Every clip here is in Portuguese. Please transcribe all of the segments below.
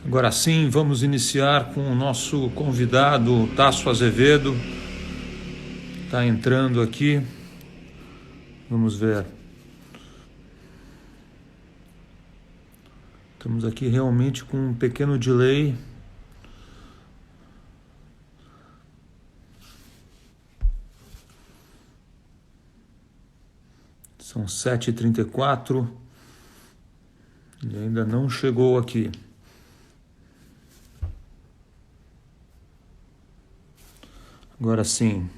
Agora sim, vamos iniciar com o nosso convidado, Tasso Azevedo. Está entrando aqui. Vamos ver. Estamos aqui realmente com um pequeno delay. São 7h34. Ele ainda não chegou aqui. Agora sim.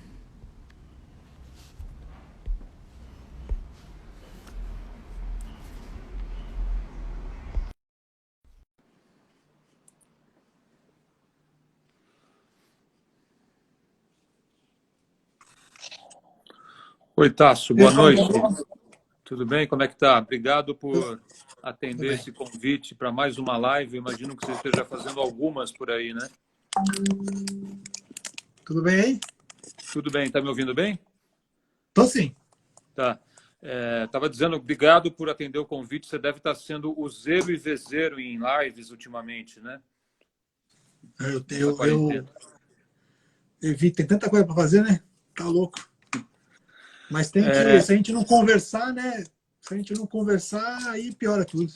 Oi, Tasso, boa noite. Tudo bem? Como é que tá? Obrigado por atender esse convite para mais uma live. Imagino que você esteja fazendo algumas por aí, né? Tudo bem aí? Tudo bem. Tá me ouvindo bem? Tô sim. Tá. Estava dizendo, obrigado por atender o convite. Você deve estar sendo o zero e vezeiro em lives ultimamente, né? Tem tanta coisa para fazer, né? Tá louco. Mas tem que, se a gente não conversar, né? Se a gente não conversar, aí piora tudo.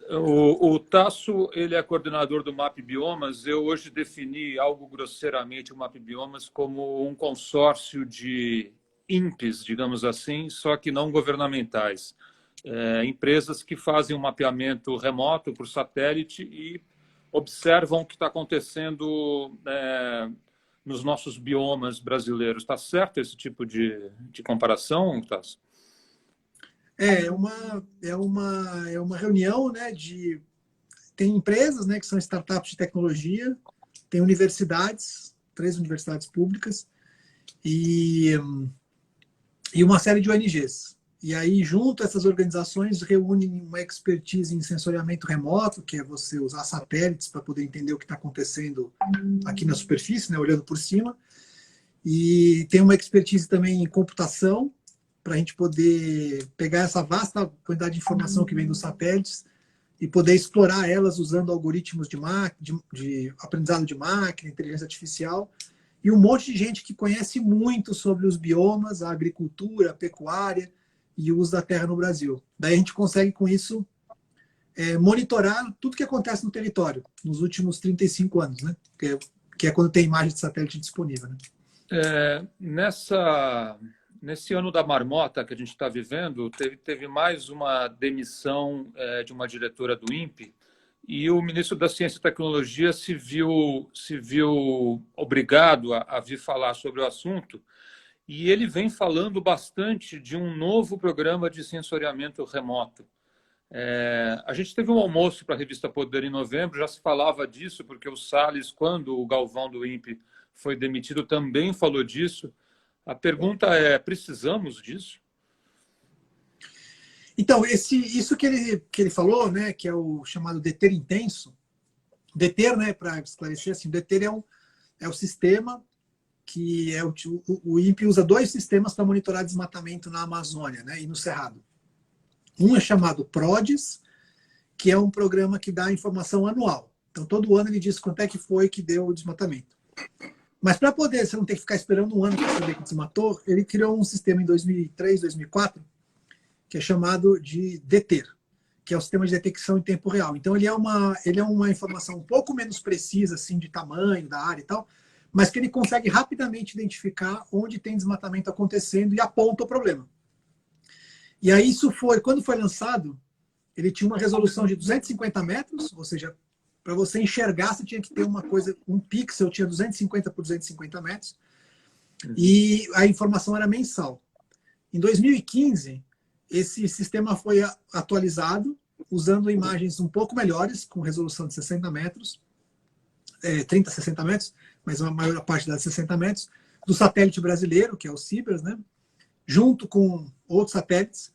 O Tasso, ele é coordenador do MAP Biomas. Eu hoje defini algo grosseiramente o MAP Biomas como um consórcio de INPEs, digamos assim, só que não governamentais. Empresas que fazem um mapeamento remoto por satélite e observam o que está acontecendo nos nossos biomas brasileiros. Está certo esse tipo de comparação, Tasso? É uma reunião, né? Tem empresas, né? Que são startups de tecnologia, tem universidades, 3 universidades públicas e uma série de ONGs. E aí, junto, essas organizações reúnem uma expertise em sensoriamento remoto, que é você usar satélites para poder entender o que está acontecendo aqui na superfície, né, olhando por cima. E tem uma expertise também em computação, para a gente poder pegar essa vasta quantidade de informação que vem dos satélites e poder explorar elas usando algoritmos de aprendizado de máquina, inteligência artificial, e um monte de gente que conhece muito sobre os biomas, a agricultura, a pecuária e o uso da terra no Brasil. Daí a gente consegue, com isso, monitorar tudo que acontece no território nos últimos 35 anos, né? Que é quando tem imagem de satélite disponível, né? Nesse ano da marmota que a gente está vivendo, teve mais uma demissão de uma diretora do INPE, e o ministro da Ciência e Tecnologia se viu obrigado a vir falar sobre o assunto, e ele vem falando bastante de um novo programa de sensoriamento remoto. A gente teve um almoço para a revista Poder em novembro, já se falava disso, porque o Salles, quando o Galvão do INPE foi demitido, também falou disso. A pergunta é, precisamos disso? Então, isso que ele falou, né, que é o chamado DETER intenso. DETER, né, para esclarecer, assim, o DETER é o sistema que o INPE usa 2 sistemas para monitorar desmatamento na Amazônia, né, e no Cerrado. Um é chamado PRODES, que é um programa que dá informação anual. Então, todo ano ele diz quanto é que foi que deu o desmatamento. Mas para poder você não ter que ficar esperando um ano para saber que desmatou, ele criou um sistema em 2003, 2004, que é chamado de DETER, que é o sistema de detecção em tempo real. Então, ele é uma informação um pouco menos precisa, assim, de tamanho, da área e tal, mas que ele consegue rapidamente identificar onde tem desmatamento acontecendo e aponta o problema. E aí, quando foi lançado, ele tinha uma resolução de 250 metros, ou seja, para você enxergar, você tinha que ter um pixel, tinha 250 por 250 metros, e a informação era mensal. Em 2015, esse sistema foi atualizado, usando imagens um pouco melhores, com resolução de 60 metros, 30, 60 metros, mas a maior parte das 60 metros, do satélite brasileiro, que é o Cibers, né, junto com outros satélites,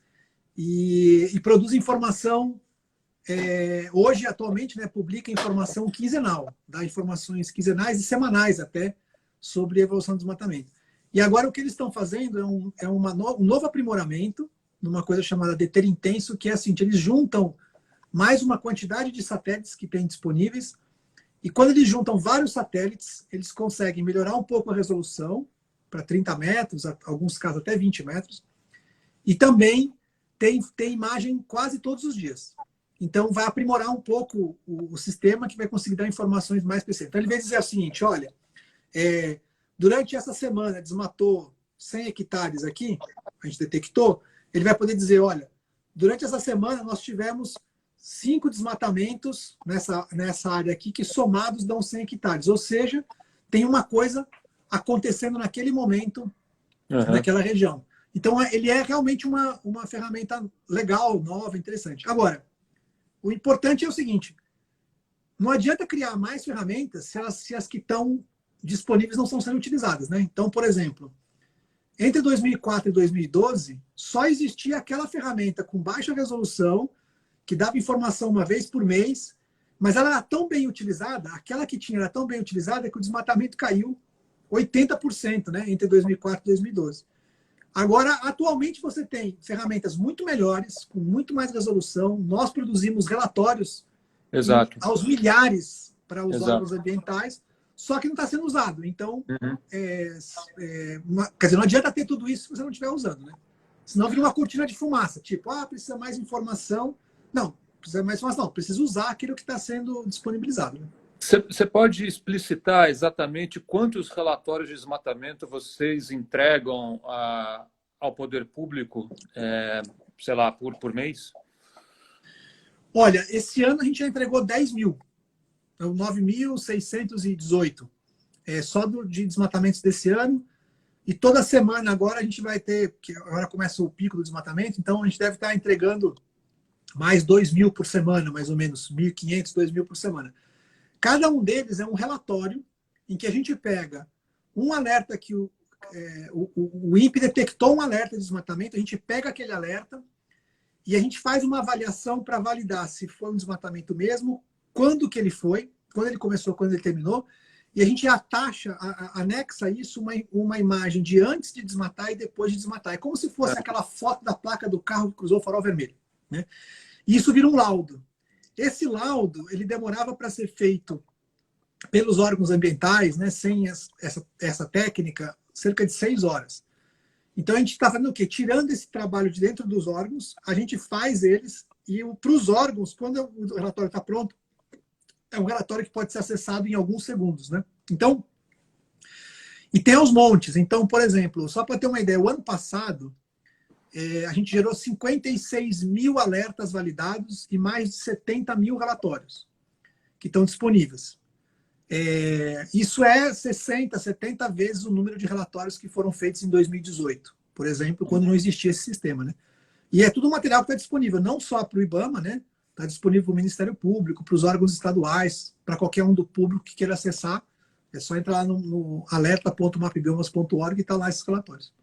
e produz informação, hoje, atualmente, né, publica informação quinzenal, dá informações quinzenais e semanais até, sobre a evolução do desmatamento. E agora o que eles estão fazendo um novo aprimoramento, numa coisa chamada DETER intenso, que é assim, eles juntam mais uma quantidade de satélites que tem disponíveis. E quando eles juntam vários satélites, eles conseguem melhorar um pouco a resolução para 30 metros, alguns casos até 20 metros. E também tem imagem quase todos os dias. Então, vai aprimorar um pouco o sistema, que vai conseguir dar informações mais precisas. Então, ele vai dizer o seguinte, olha, durante essa semana desmatou 100 hectares aqui, a gente detectou, ele vai poder dizer, olha, durante essa semana nós tivemos 5 desmatamentos nessa área aqui, que somados dão 100 hectares. Ou seja, tem uma coisa acontecendo naquele momento, naquela região. Então, ele é realmente uma ferramenta legal, nova, interessante. Agora, o importante é o seguinte, não adianta criar mais ferramentas se as que estão disponíveis não estão sendo utilizadas, né? Então, por exemplo, entre 2004 e 2012, só existia aquela ferramenta com baixa resolução, que dava informação uma vez por mês, mas ela era tão bem utilizada, aquela que tinha era tão bem utilizada que o desmatamento caiu 80%, né, entre 2004 e 2012. Agora, atualmente, você tem ferramentas muito melhores, com muito mais resolução. Nós produzimos relatórios aos milhares para os órgãos ambientais, só que não está sendo usado. Então, quer dizer, não adianta ter tudo isso se você não estiver usando, né? Senão vira uma cortina de fumaça, tipo, precisa mais informação. Não, precisa mais informação, não, precisa usar aquilo que está sendo disponibilizado. Né? Você pode explicitar exatamente quantos relatórios de desmatamento vocês entregam ao poder público, sei lá, por mês? Olha, esse ano a gente já entregou 10 mil. 9.618. Só de desmatamentos desse ano. E toda semana agora a gente vai ter, porque agora começa o pico do desmatamento, então a gente deve estar entregando mais 2 mil por semana, mais ou menos, 1.500, 2 mil por semana. Cada um deles é um relatório em que a gente pega um alerta que o INPE detectou um alerta de desmatamento, a gente pega aquele alerta e a gente faz uma avaliação para validar se foi um desmatamento mesmo, quando que ele foi, quando ele começou, quando ele terminou, e a gente anexa a isso uma imagem de antes de desmatar e depois de desmatar. É como se fosse aquela foto da placa do carro que cruzou o farol vermelho. Né? E isso vira um laudo. Esse laudo, ele demorava para ser feito pelos órgãos ambientais, né, sem essa técnica, cerca de 6 horas. Então, a gente está fazendo o quê? Tirando esse trabalho de dentro dos órgãos, a gente faz eles, e para os órgãos, quando o relatório está pronto, é um relatório que pode ser acessado em alguns segundos. Né? Então, e tem aos montes. Então, por exemplo, só para ter uma ideia, o ano passado, a gente gerou 56 mil alertas validados e mais de 70 mil relatórios que estão disponíveis. Isso é 60, 70 vezes o número de relatórios que foram feitos em 2018, por exemplo, quando não existia esse sistema. Né? E é tudo material que está disponível, não só para o IBAMA, né? Está disponível para o Ministério Público, para os órgãos estaduais, para qualquer um do público que queira acessar. É só entrar lá no alerta.mapbiomas.org e está lá esses relatórios.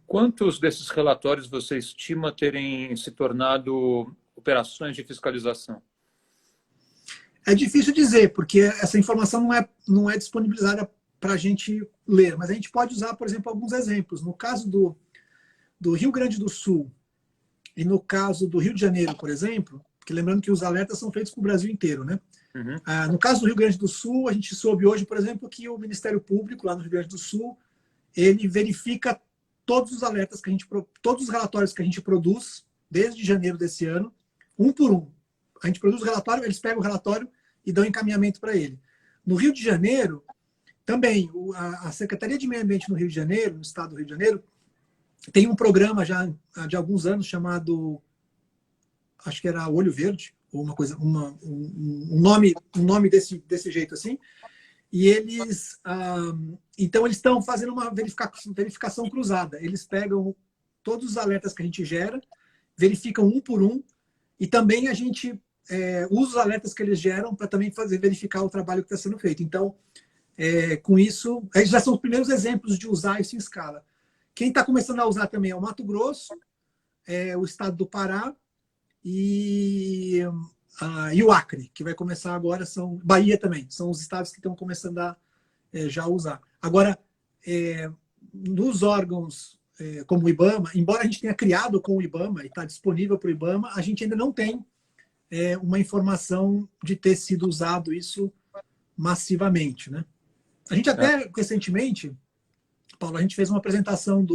Quantos desses relatórios você estima terem se tornado operações de fiscalização? É difícil dizer, porque essa informação não é disponibilizada para a gente ler, mas a gente pode usar, por exemplo, alguns exemplos. No caso do Rio Grande do Sul e no caso do Rio de Janeiro, por exemplo, porque lembrando que os alertas são feitos para o Brasil inteiro, né? No caso do Rio Grande do Sul, a gente soube hoje, por exemplo, que o Ministério Público, lá no Rio Grande do Sul, ele verifica todos os alertas todos os relatórios que a gente produz desde janeiro desse ano, um por um. A gente produz o relatório, eles pegam o relatório e dão encaminhamento para ele. No Rio de Janeiro, também, a Secretaria de Meio Ambiente no Rio de Janeiro, no estado do Rio de Janeiro, tem um programa já de alguns anos chamado, acho que era Olho Verde, ou uma coisa, um nome desse jeito assim. E eles, então, eles estão fazendo uma verificação cruzada. Eles pegam todos os alertas que a gente gera, verificam um por um, e também a gente usa os alertas que eles geram para também verificar o trabalho que está sendo feito. Então, com isso, esses já são os primeiros exemplos de usar isso em escala. Quem está começando a usar também é o Mato Grosso, o estado do Pará e o Acre, que vai começar agora, Bahia também, são os estados que estão começando a já usar. Agora, nos órgãos como o IBAMA, embora a gente tenha criado com o IBAMA e está disponível para o IBAMA, a gente ainda não tem uma informação de ter sido usado isso massivamente, né? A gente até, recentemente, Paulo, a gente fez uma apresentação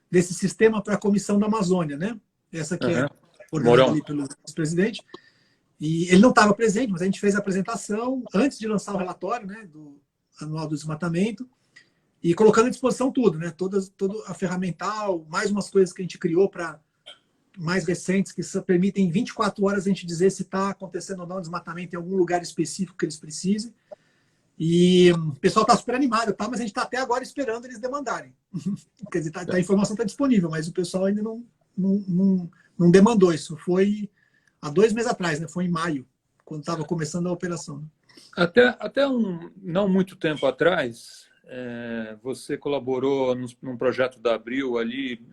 desse sistema para a Comissão da Amazônia, né? Essa que é coordenada ali pelo vice-presidente. E ele não estava presente, mas a gente fez a apresentação antes de lançar o relatório, né, do anual do desmatamento, e colocando à disposição tudo, né? Todo a ferramental, mais umas coisas que a gente criou para mais recentes, que permitem em 24 horas a gente dizer se está acontecendo ou não desmatamento em algum lugar específico que eles precisem. E o pessoal está super animado, tá? Mas a gente está até agora esperando eles demandarem. Quer dizer, a informação está disponível, mas o pessoal ainda não demandou. Isso foi há 2 meses atrás, né? Foi em maio, quando estava começando a operação. Até não muito tempo atrás, você colaborou num projeto da Abril ali,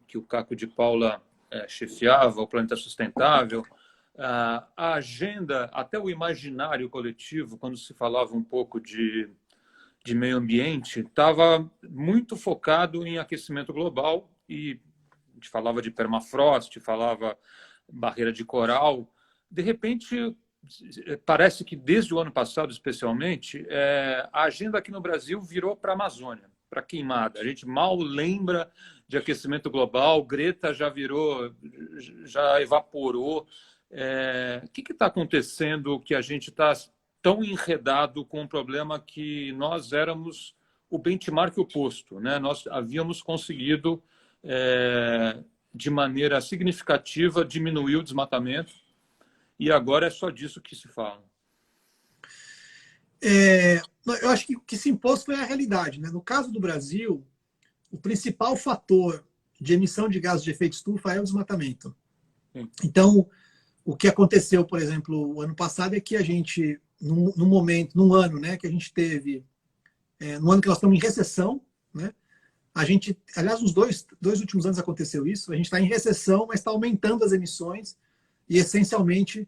que o Caco de Paula chefiava, o Planeta Sustentável. A agenda, até o imaginário coletivo, quando se falava um pouco de meio ambiente, estava muito focado em aquecimento global, e a gente falava de permafrost, falava barreira de coral. De repente, parece que desde o ano passado, especialmente, a agenda aqui no Brasil virou para a Amazônia, para queimada. A gente mal lembra de aquecimento global, Greta já virou, já evaporou. O que está acontecendo que a gente está tão enredado com um problema que nós éramos o benchmark oposto, né? Nós havíamos conseguido, de maneira significativa, diminuir o desmatamento, e agora é só disso que se fala. Eu acho que o que se impôs foi a realidade, né? No caso do Brasil, o principal fator de emissão de gases de efeito estufa é o desmatamento. Sim. Então, o que aconteceu, por exemplo, o ano passado é que a gente, num ano, né, que a gente teve, no ano que nós estamos em recessão, né, a gente, aliás, nos dois últimos anos aconteceu isso, a gente está em recessão, mas está aumentando as emissões, e essencialmente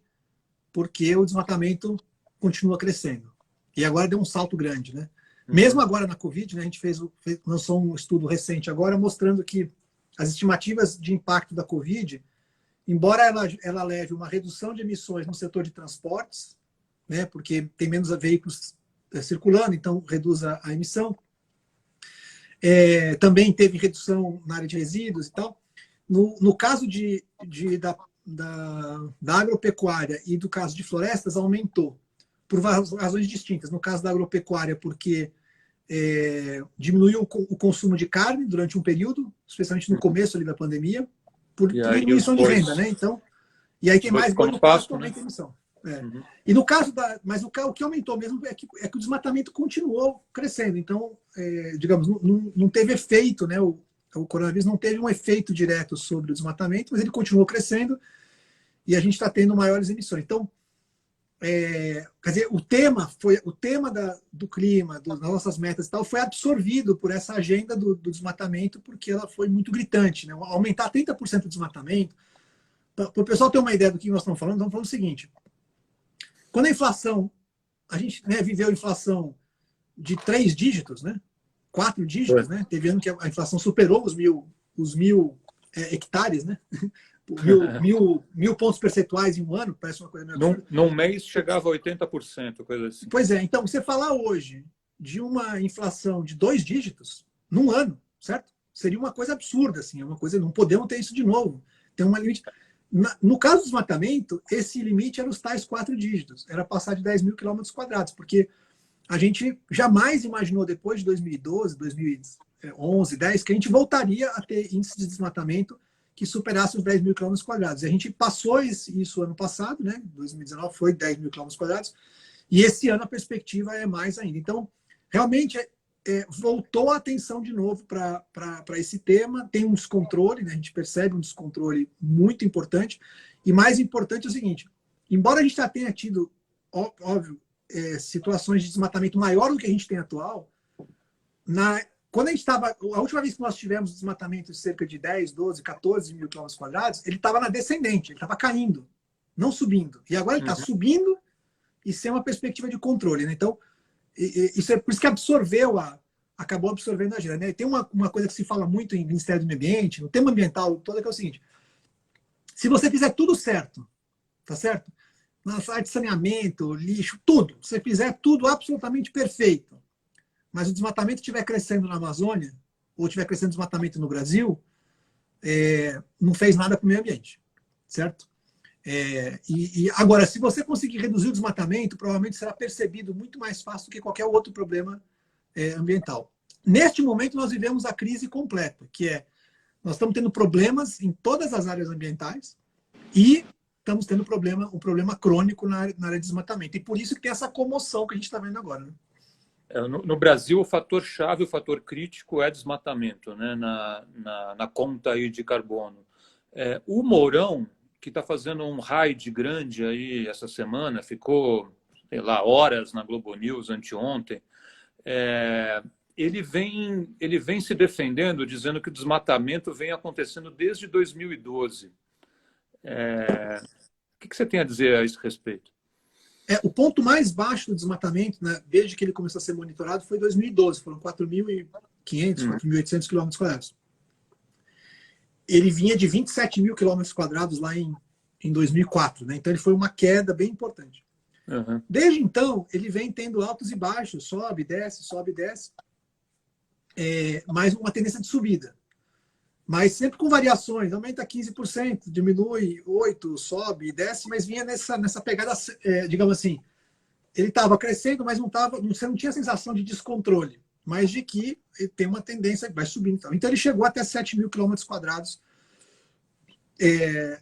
porque o desmatamento continua crescendo. E agora deu um salto grande, né? Mesmo agora na Covid, né, a gente lançou um estudo recente agora mostrando que as estimativas de impacto da Covid, embora ela leve uma redução de emissões no setor de transportes, né, porque tem menos veículos circulando, então reduz a emissão. Também teve redução na área de resíduos e tal. No caso da agropecuária e do caso de florestas, aumentou por razões distintas. No caso da agropecuária, porque diminuiu o consumo de carne durante um período, especialmente no começo ali da pandemia, por diminuição de renda, né? Então, e aí tem mais boi no pasto, aumenta a emissão. E no caso mas o que aumentou mesmo é que o desmatamento continuou crescendo. Então, digamos, não teve efeito, né? O coronavírus não teve um efeito direto sobre o desmatamento, mas ele continuou crescendo e a gente está tendo maiores emissões. Então, quer dizer, o tema do clima, das nossas metas e tal, foi absorvido por essa agenda do desmatamento, porque ela foi muito gritante, né? Aumentar 30% do desmatamento. Para o pessoal ter uma ideia do que nós estamos falando o seguinte: quando a inflação, a gente, né, viveu inflação de 3 dígitos, né? 4 dígitos, né? Teve ano que a inflação superou os mil hectares, né? mil pontos percentuais em um ano, parece uma coisa meio absurda. Num mês chegava a 80%, coisa assim. Pois é, então você falar hoje de uma inflação de 2 dígitos num ano, certo? Seria uma coisa absurda, assim, uma coisa, não podemos ter isso de novo. Tem uma limite. No caso do desmatamento, esse limite era os tais 4 dígitos, era passar de 10 mil quilômetros quadrados, porque a gente jamais imaginou, depois de 2012, 2011, 10, que a gente voltaria a ter índice de desmatamento que superasse os 10 mil quilômetros quadrados. E a gente passou isso ano passado, né? 2019 foi 10 mil quilômetros quadrados, e esse ano a perspectiva é mais ainda. Então, realmente, voltou a atenção de novo para esse tema. Tem um descontrole, né? A gente percebe um descontrole muito importante. E mais importante é o seguinte: embora a gente já tenha tido, óbvio, situações de desmatamento maior do que a gente tem atual, quando a gente estava, a última vez que nós tivemos desmatamento de cerca de 10, 12, 14 mil quilômetros quadrados, ele estava na descendente, ele estava caindo, não subindo. E agora ele está subindo e sem uma perspectiva de controle, né? Então, isso é por isso que acabou absorvendo a agenda, né? Tem uma coisa que se fala muito em Ministério do Meio Ambiente, no tema ambiental todo, que é o seguinte: se você fizer tudo certo tá certo? Na área de saneamento, lixo, tudo. Se você fizer tudo absolutamente perfeito, mas o desmatamento estiver crescendo na Amazônia, ou estiver crescendo desmatamento no Brasil, não fez nada para o meio ambiente, certo? Agora, se você conseguir reduzir o desmatamento, provavelmente será percebido muito mais fácil do que qualquer outro problema ambiental. Neste momento, nós vivemos a crise completa, que é, nós estamos tendo problemas em todas as áreas ambientais e estamos tendo um problema crônico na área de desmatamento. E por isso que tem essa comoção que a gente está vendo agora. Né? No Brasil, o fator-chave, o fator crítico é desmatamento, né? na conta aí de carbono. O Mourão, que está fazendo um raid grande aí essa semana, ficou, sei lá, horas na Globo News anteontem, ele vem se defendendo, dizendo que o desmatamento vem acontecendo desde 2012. O que você tem a dizer a esse respeito? O ponto mais baixo do desmatamento, né, desde que ele começou a ser monitorado, foi em 2012. Foram 4.500, 4.800 km². Ele vinha de 27 mil km² lá em 2004. Né? Então, ele foi uma queda bem importante. Uhum. Desde então, ele vem tendo altos e baixos. Sobe, desce, sobe, desce. Mais uma tendência de subida. Mas sempre com variações, aumenta 15%, diminui 8%, sobe, desce, mas vinha nessa pegada, digamos assim, ele estava crescendo, mas você não tinha a sensação de descontrole, mas de que ele tem uma tendência, vai subindo. Então ele chegou até 7 mil km²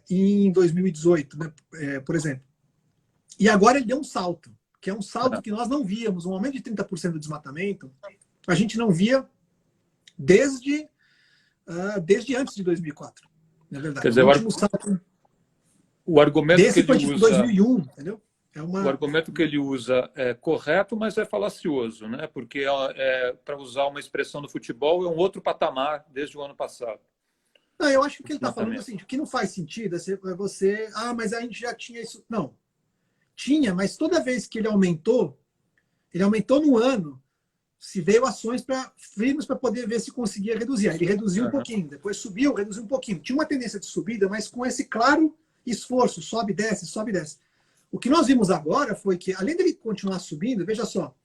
em 2018, né, por exemplo. E agora ele deu um salto, que é um salto que nós não víamos, um aumento de 30% do desmatamento, a gente não via desde antes de 2004, na verdade. Quer dizer, o argumento que ele usa... 2001, entendeu? O argumento que ele usa é correto, mas é falacioso, né? Porque, para usar uma expressão do futebol, é um outro patamar desde o ano passado. Não, eu acho que o que ele está falando é assim, o que não faz sentido é você... mas a gente já tinha isso... Não. Tinha, mas toda vez que ele aumentou no ano, se veio ações firmes para poder ver se conseguia reduzir. Ele reduziu um pouquinho, depois subiu, reduziu um pouquinho. Tinha uma tendência de subida, mas com esse claro esforço, sobe, desce, sobe, desce. O que nós vimos agora foi que, além dele continuar subindo, veja só,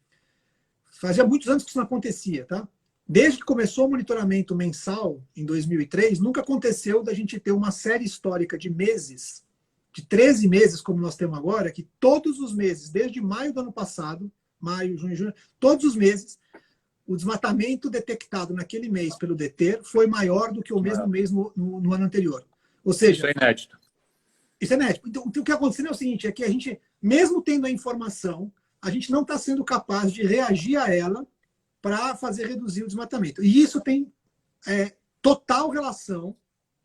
fazia muitos anos que isso não acontecia, tá? Desde que começou o monitoramento mensal, em 2003, nunca aconteceu da gente ter uma série histórica de meses, de 13 meses, como nós temos agora, que todos os meses, desde maio do ano passado, maio, junho, julho, todos os meses, o desmatamento detectado naquele mês pelo DETER foi maior do que o mesmo mês no ano anterior. Ou seja... Isso é inédito. Isso é inédito. Então, o que aconteceu é o seguinte, é que a gente, mesmo tendo a informação, a gente não está sendo capaz de reagir a ela para fazer reduzir o desmatamento. E isso tem total relação,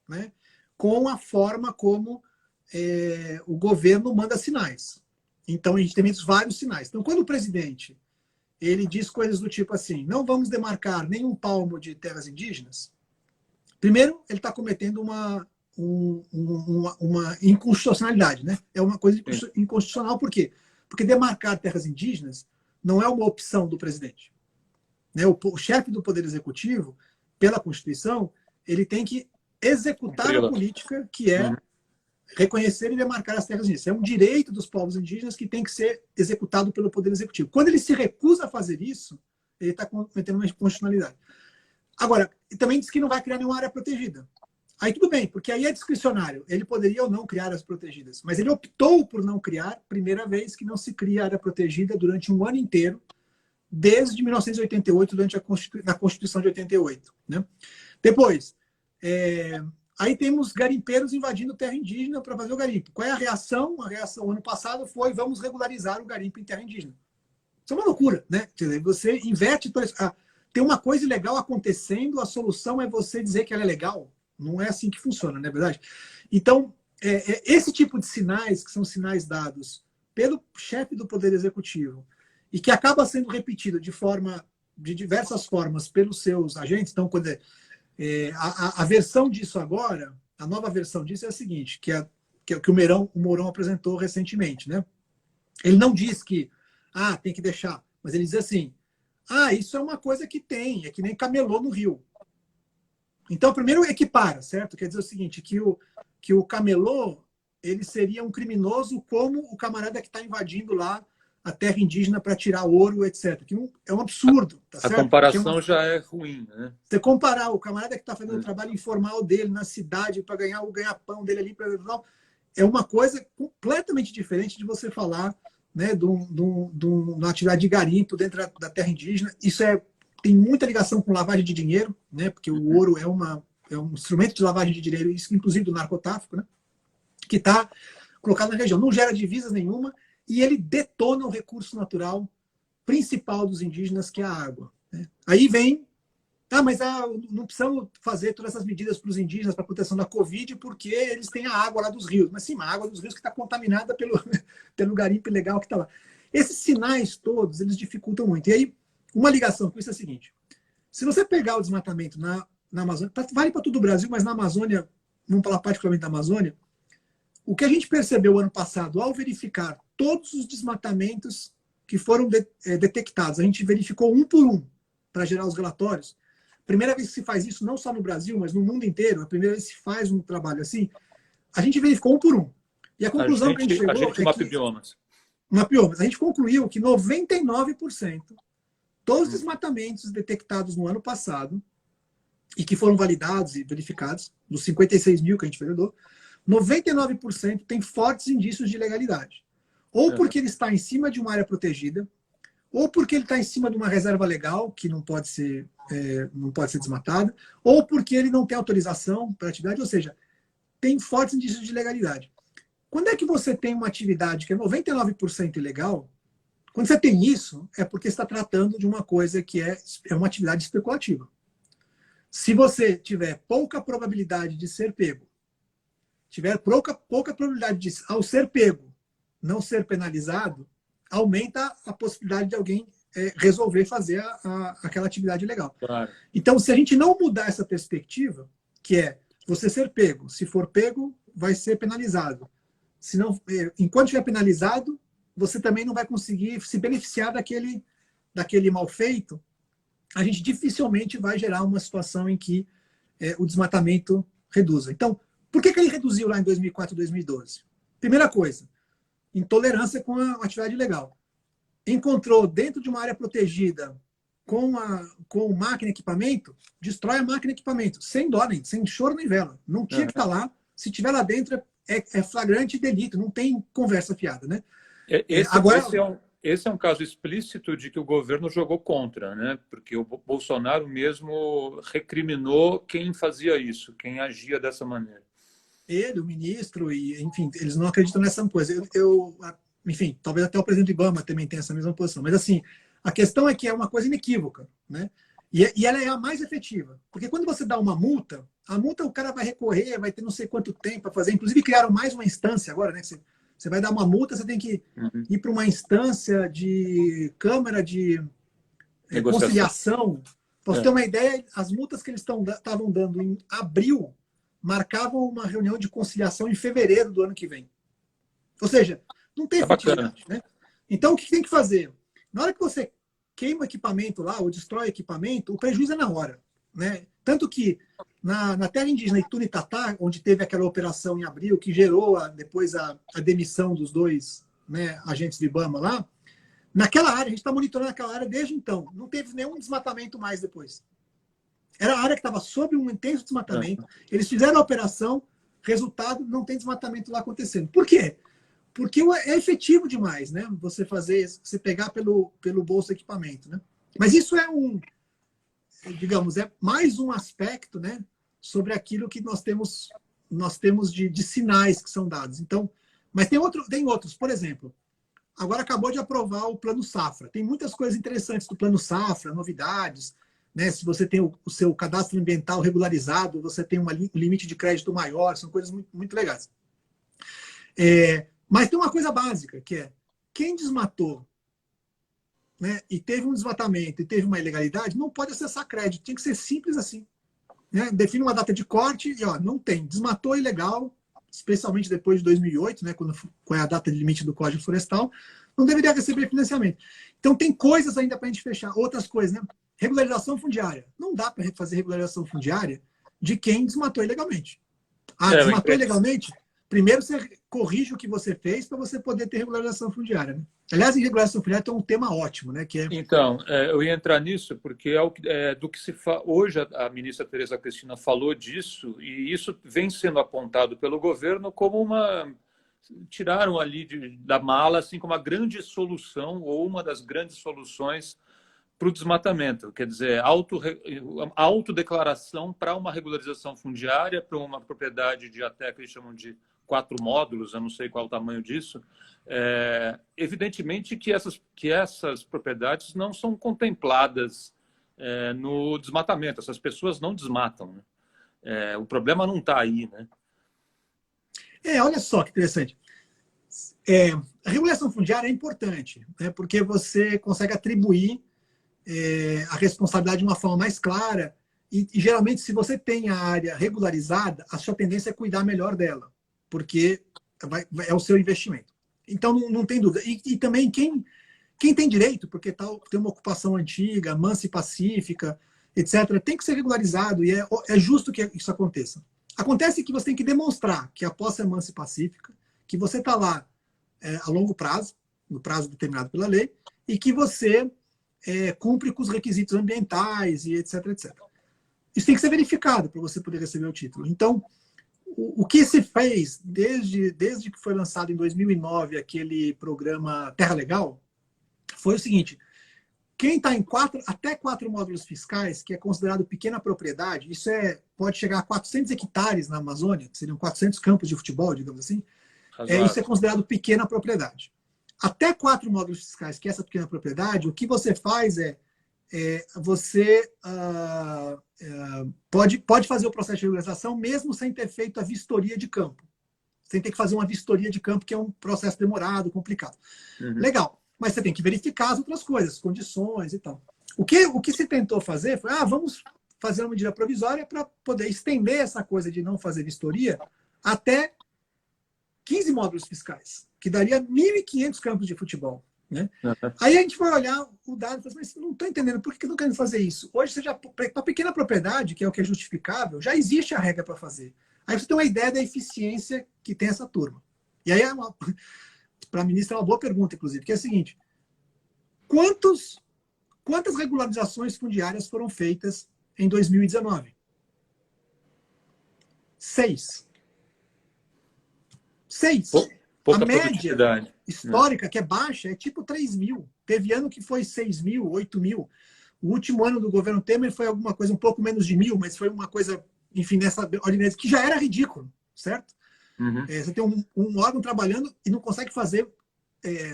né, com a forma como o governo manda sinais. Então, a gente tem vários sinais. Então, quando o presidente ele diz coisas do tipo assim, não vamos demarcar nenhum palmo de terras indígenas, primeiro, ele está cometendo uma inconstitucionalidade, né? É uma coisa inconstitucional, por quê? Porque demarcar terras indígenas não é uma opção do presidente. Né? O chefe do Poder Executivo, pela Constituição, ele tem que executar a política que é reconhecer e demarcar as terras indígenas. É um direito dos povos indígenas que tem que ser executado pelo Poder Executivo. Quando ele se recusa a fazer isso, ele está cometendo uma inconstitucionalidade. Agora, também diz que não vai criar nenhuma área protegida. Aí tudo bem, porque aí é discricionário. Ele poderia ou não criar áreas protegidas, mas ele optou por não criar, primeira vez que não se cria área protegida durante um ano inteiro, desde 1988, durante na Constituição de 88. Né? Depois, aí temos garimpeiros invadindo terra indígena para fazer o garimpo. Qual é a reação? A reação ano passado foi vamos regularizar o garimpo em terra indígena. Isso é uma loucura, né? Quer dizer, você inverte... tem uma coisa ilegal acontecendo, a solução é você dizer que ela é legal. Não é assim que funciona, não é verdade? Então, esse tipo de sinais, que são sinais dados pelo chefe do Poder Executivo, e que acaba sendo repetido de diversas formas pelos seus agentes, então, quando a versão disso agora, a nova versão disso é a seguinte, que o Mourão apresentou recentemente. Né? Ele não diz que tem que deixar, mas ele diz assim, isso é uma coisa que tem, é que nem camelô no rio. Então, primeiro equipara, certo? Quer dizer o seguinte, que o camelô, ele seria um criminoso como o camarada que está invadindo lá a terra indígena para tirar ouro, etc. Que é um absurdo, tá certo? A comparação já é ruim, né? Você comparar o camarada que está fazendo o trabalho informal dele na cidade para ganhar o ganha-pão dele ali, é uma coisa completamente diferente de você falar, né, de uma atividade de garimpo dentro da terra indígena. Isso tem muita ligação com lavagem de dinheiro, né, porque o ouro é um instrumento de lavagem de dinheiro, isso inclusive do narcotráfico, né, que está colocado na região. Não gera divisas nenhuma e ele detona o recurso natural principal dos indígenas, que é a água, né? Aí vem, mas não precisamos fazer todas essas medidas para os indígenas para proteção da Covid porque eles têm a água lá dos rios. Mas sim, a água dos rios que está contaminada pelo garimpo ilegal que está lá. Esses sinais todos, eles dificultam muito. E aí, uma ligação com isso é a seguinte: se você pegar o desmatamento na Amazônia, vale para todo o Brasil, mas na Amazônia, vamos falar particularmente da Amazônia, o que a gente percebeu ano passado, ao verificar todos os desmatamentos que foram detectados, a gente verificou um por um para gerar os relatórios. Primeira vez que se faz isso, não só no Brasil, mas no mundo inteiro, a primeira vez que se faz um trabalho assim, a gente verificou um por um. E a conclusão que a gente chegou mapeou, mas a gente concluiu que 99% dos desmatamentos detectados no ano passado, e que foram validados e verificados, dos 56 mil que a gente validou, 99% tem fortes indícios de ilegalidade. Ou porque ele está em cima de uma área protegida, ou porque ele está em cima de uma reserva legal, que não pode ser desmatada, ou porque ele não tem autorização para atividade, ou seja, tem fortes indícios de ilegalidade. Quando é que você tem uma atividade que é 99% ilegal, quando você tem isso, é porque está tratando de uma coisa que é uma atividade especulativa. Se você tiver pouca probabilidade de ser pego, tiver pouca probabilidade de, ao ser pego, não ser penalizado, aumenta a possibilidade de alguém resolver fazer aquela atividade ilegal. Claro. Então, se a gente não mudar essa perspectiva, que é você ser pego, se for pego, vai ser penalizado. Se não, enquanto estiver penalizado, você também não vai conseguir se beneficiar daquele mal feito, a gente dificilmente vai gerar uma situação em que o desmatamento reduza. Então, por que ele reduziu lá em 2004 e 2012? Primeira coisa, intolerância com a atividade ilegal. Encontrou dentro de uma área protegida com máquina e equipamento, destrói a máquina e equipamento, sem dó, sem choro nem vela. Não tinha que estar lá. Se estiver lá dentro, é flagrante delito, não tem conversa fiada, né? Esse é um caso explícito de que o governo jogou contra, né? Porque o Bolsonaro mesmo recriminou quem fazia isso, quem agia dessa maneira. Ele, o ministro, e enfim, eles não acreditam nessa coisa. Enfim, talvez até o presidente Ibama também tenha essa mesma posição. Mas assim, a questão é que é uma coisa inequívoca, né? E ela é a mais efetiva. Porque quando você dá uma multa, a multa o cara vai recorrer, vai ter não sei quanto tempo para fazer. Inclusive criaram mais uma instância agora, né? Você vai dar uma multa, você tem que ir para uma instância de Câmara de Conciliação. Para você ter uma ideia, as multas que eles estavam dando em abril marcavam uma reunião de conciliação em fevereiro do ano que vem. Ou seja, não tem efetividade, né? Então, o que tem que fazer? Na hora que você queima o equipamento lá, ou destrói o equipamento, o prejuízo é na hora, né? Tanto que na terra indígena Itunitatá, onde teve aquela operação em abril, que gerou depois a demissão dos dois, né, agentes do Ibama lá, naquela área, a gente está monitorando aquela área desde então. Não teve nenhum desmatamento mais depois. Era a área que estava sob um intenso desmatamento. Eles fizeram a operação, resultado, não tem desmatamento lá acontecendo. Por quê? Porque é efetivo demais, né? Você pegar pelo bolso equipamento, né? Mas isso digamos, é mais um aspecto, né, sobre aquilo que nós temos de sinais que são dados. Então, mas tem outros, por exemplo, agora acabou de aprovar o Plano Safra. Tem muitas coisas interessantes do Plano Safra, novidades, né? Se você tem o seu cadastro ambiental regularizado, você tem um limite de crédito maior, são coisas muito, muito legais. Mas tem uma coisa básica, que é quem desmatou, né, e teve um desmatamento e teve uma ilegalidade, não pode acessar crédito. Tinha que ser simples assim, né? Define uma data de corte e não tem. Desmatou ilegal, especialmente depois de 2008, né, quando é a data de limite do Código Florestal, não deveria receber financiamento. Então tem coisas ainda para a gente fechar. Outras coisas, né? Regularização fundiária. Não dá para fazer regularização fundiária de quem desmatou ilegalmente. Desmatou ilegalmente? Primeiro você corrige o que você fez para você poder ter regularização fundiária. Né? Aliás, em regularização fundiária tem um tema ótimo, né? Que é... Então, eu ia entrar nisso, porque do que se fala. Hoje a ministra Tereza Cristina falou disso, e isso vem sendo apontado pelo governo como uma. Tiraram ali da mala assim, como a grande solução, ou uma das grandes soluções para o desmatamento. Quer dizer, autodeclaração para uma regularização fundiária, para uma propriedade de até que eles chamam de 4 módulos, eu não sei qual é o tamanho disso. Evidentemente que essas propriedades não são contempladas no desmatamento. Essas pessoas não desmatam. Né? O problema não está aí. Né? Olha só que interessante. A regulação fundiária é importante, né? Porque você consegue atribuir a responsabilidade de uma forma mais clara e geralmente, se você tem a área regularizada, a sua tendência é cuidar melhor dela, porque é o seu investimento. Então, não tem dúvida. E também quem tem direito, porque tem uma ocupação antiga, mansa e pacífica, etc., tem que ser regularizado e é justo que isso aconteça. Acontece que você tem que demonstrar que a posse é mansa e pacífica, que você está lá a longo prazo, no prazo determinado pela lei, e que você cumpre com os requisitos ambientais e etc, etc. Isso tem que ser verificado para você poder receber o título. Então, o que se fez desde que foi lançado em 2009 aquele programa Terra Legal foi o seguinte: quem está em até 4 módulos fiscais, que é considerado pequena propriedade, isso pode chegar a 400 hectares na Amazônia, que seriam 400 campos de futebol, digamos assim, isso é considerado pequena propriedade. Até 4 módulos fiscais, que é essa pequena propriedade, o que você faz você pode fazer o processo de regularização mesmo sem ter feito a vistoria de campo. Sem ter que fazer uma vistoria de campo, que é um processo demorado, complicado. Uhum. Legal, mas você tem que verificar as outras coisas, condições e tal. O que se tentou fazer foi, vamos fazer uma medida provisória para poder estender essa coisa de não fazer vistoria até 15 módulos fiscais, que daria 1.500 campos de futebol. Né? Uhum. Aí a gente vai olhar o dado e fala, mas não estou entendendo, por que não querem fazer isso? Hoje, para pequena propriedade, que é o que é justificável, já existe a regra para fazer. Aí você tem uma ideia da eficiência que tem essa turma. E aí, para a ministra, é uma boa pergunta, inclusive, que é a seguinte: quantas regularizações fundiárias foram feitas em 2019? 6. Pouca a média histórica, que é baixa, é tipo 3 mil. Teve ano que foi 6 mil, 8 mil. O último ano do governo Temer foi alguma coisa um pouco menos de 1.000, mas foi uma coisa, enfim, nessa ordem que já era ridículo, certo? Uhum. Você tem um órgão trabalhando e não consegue fazer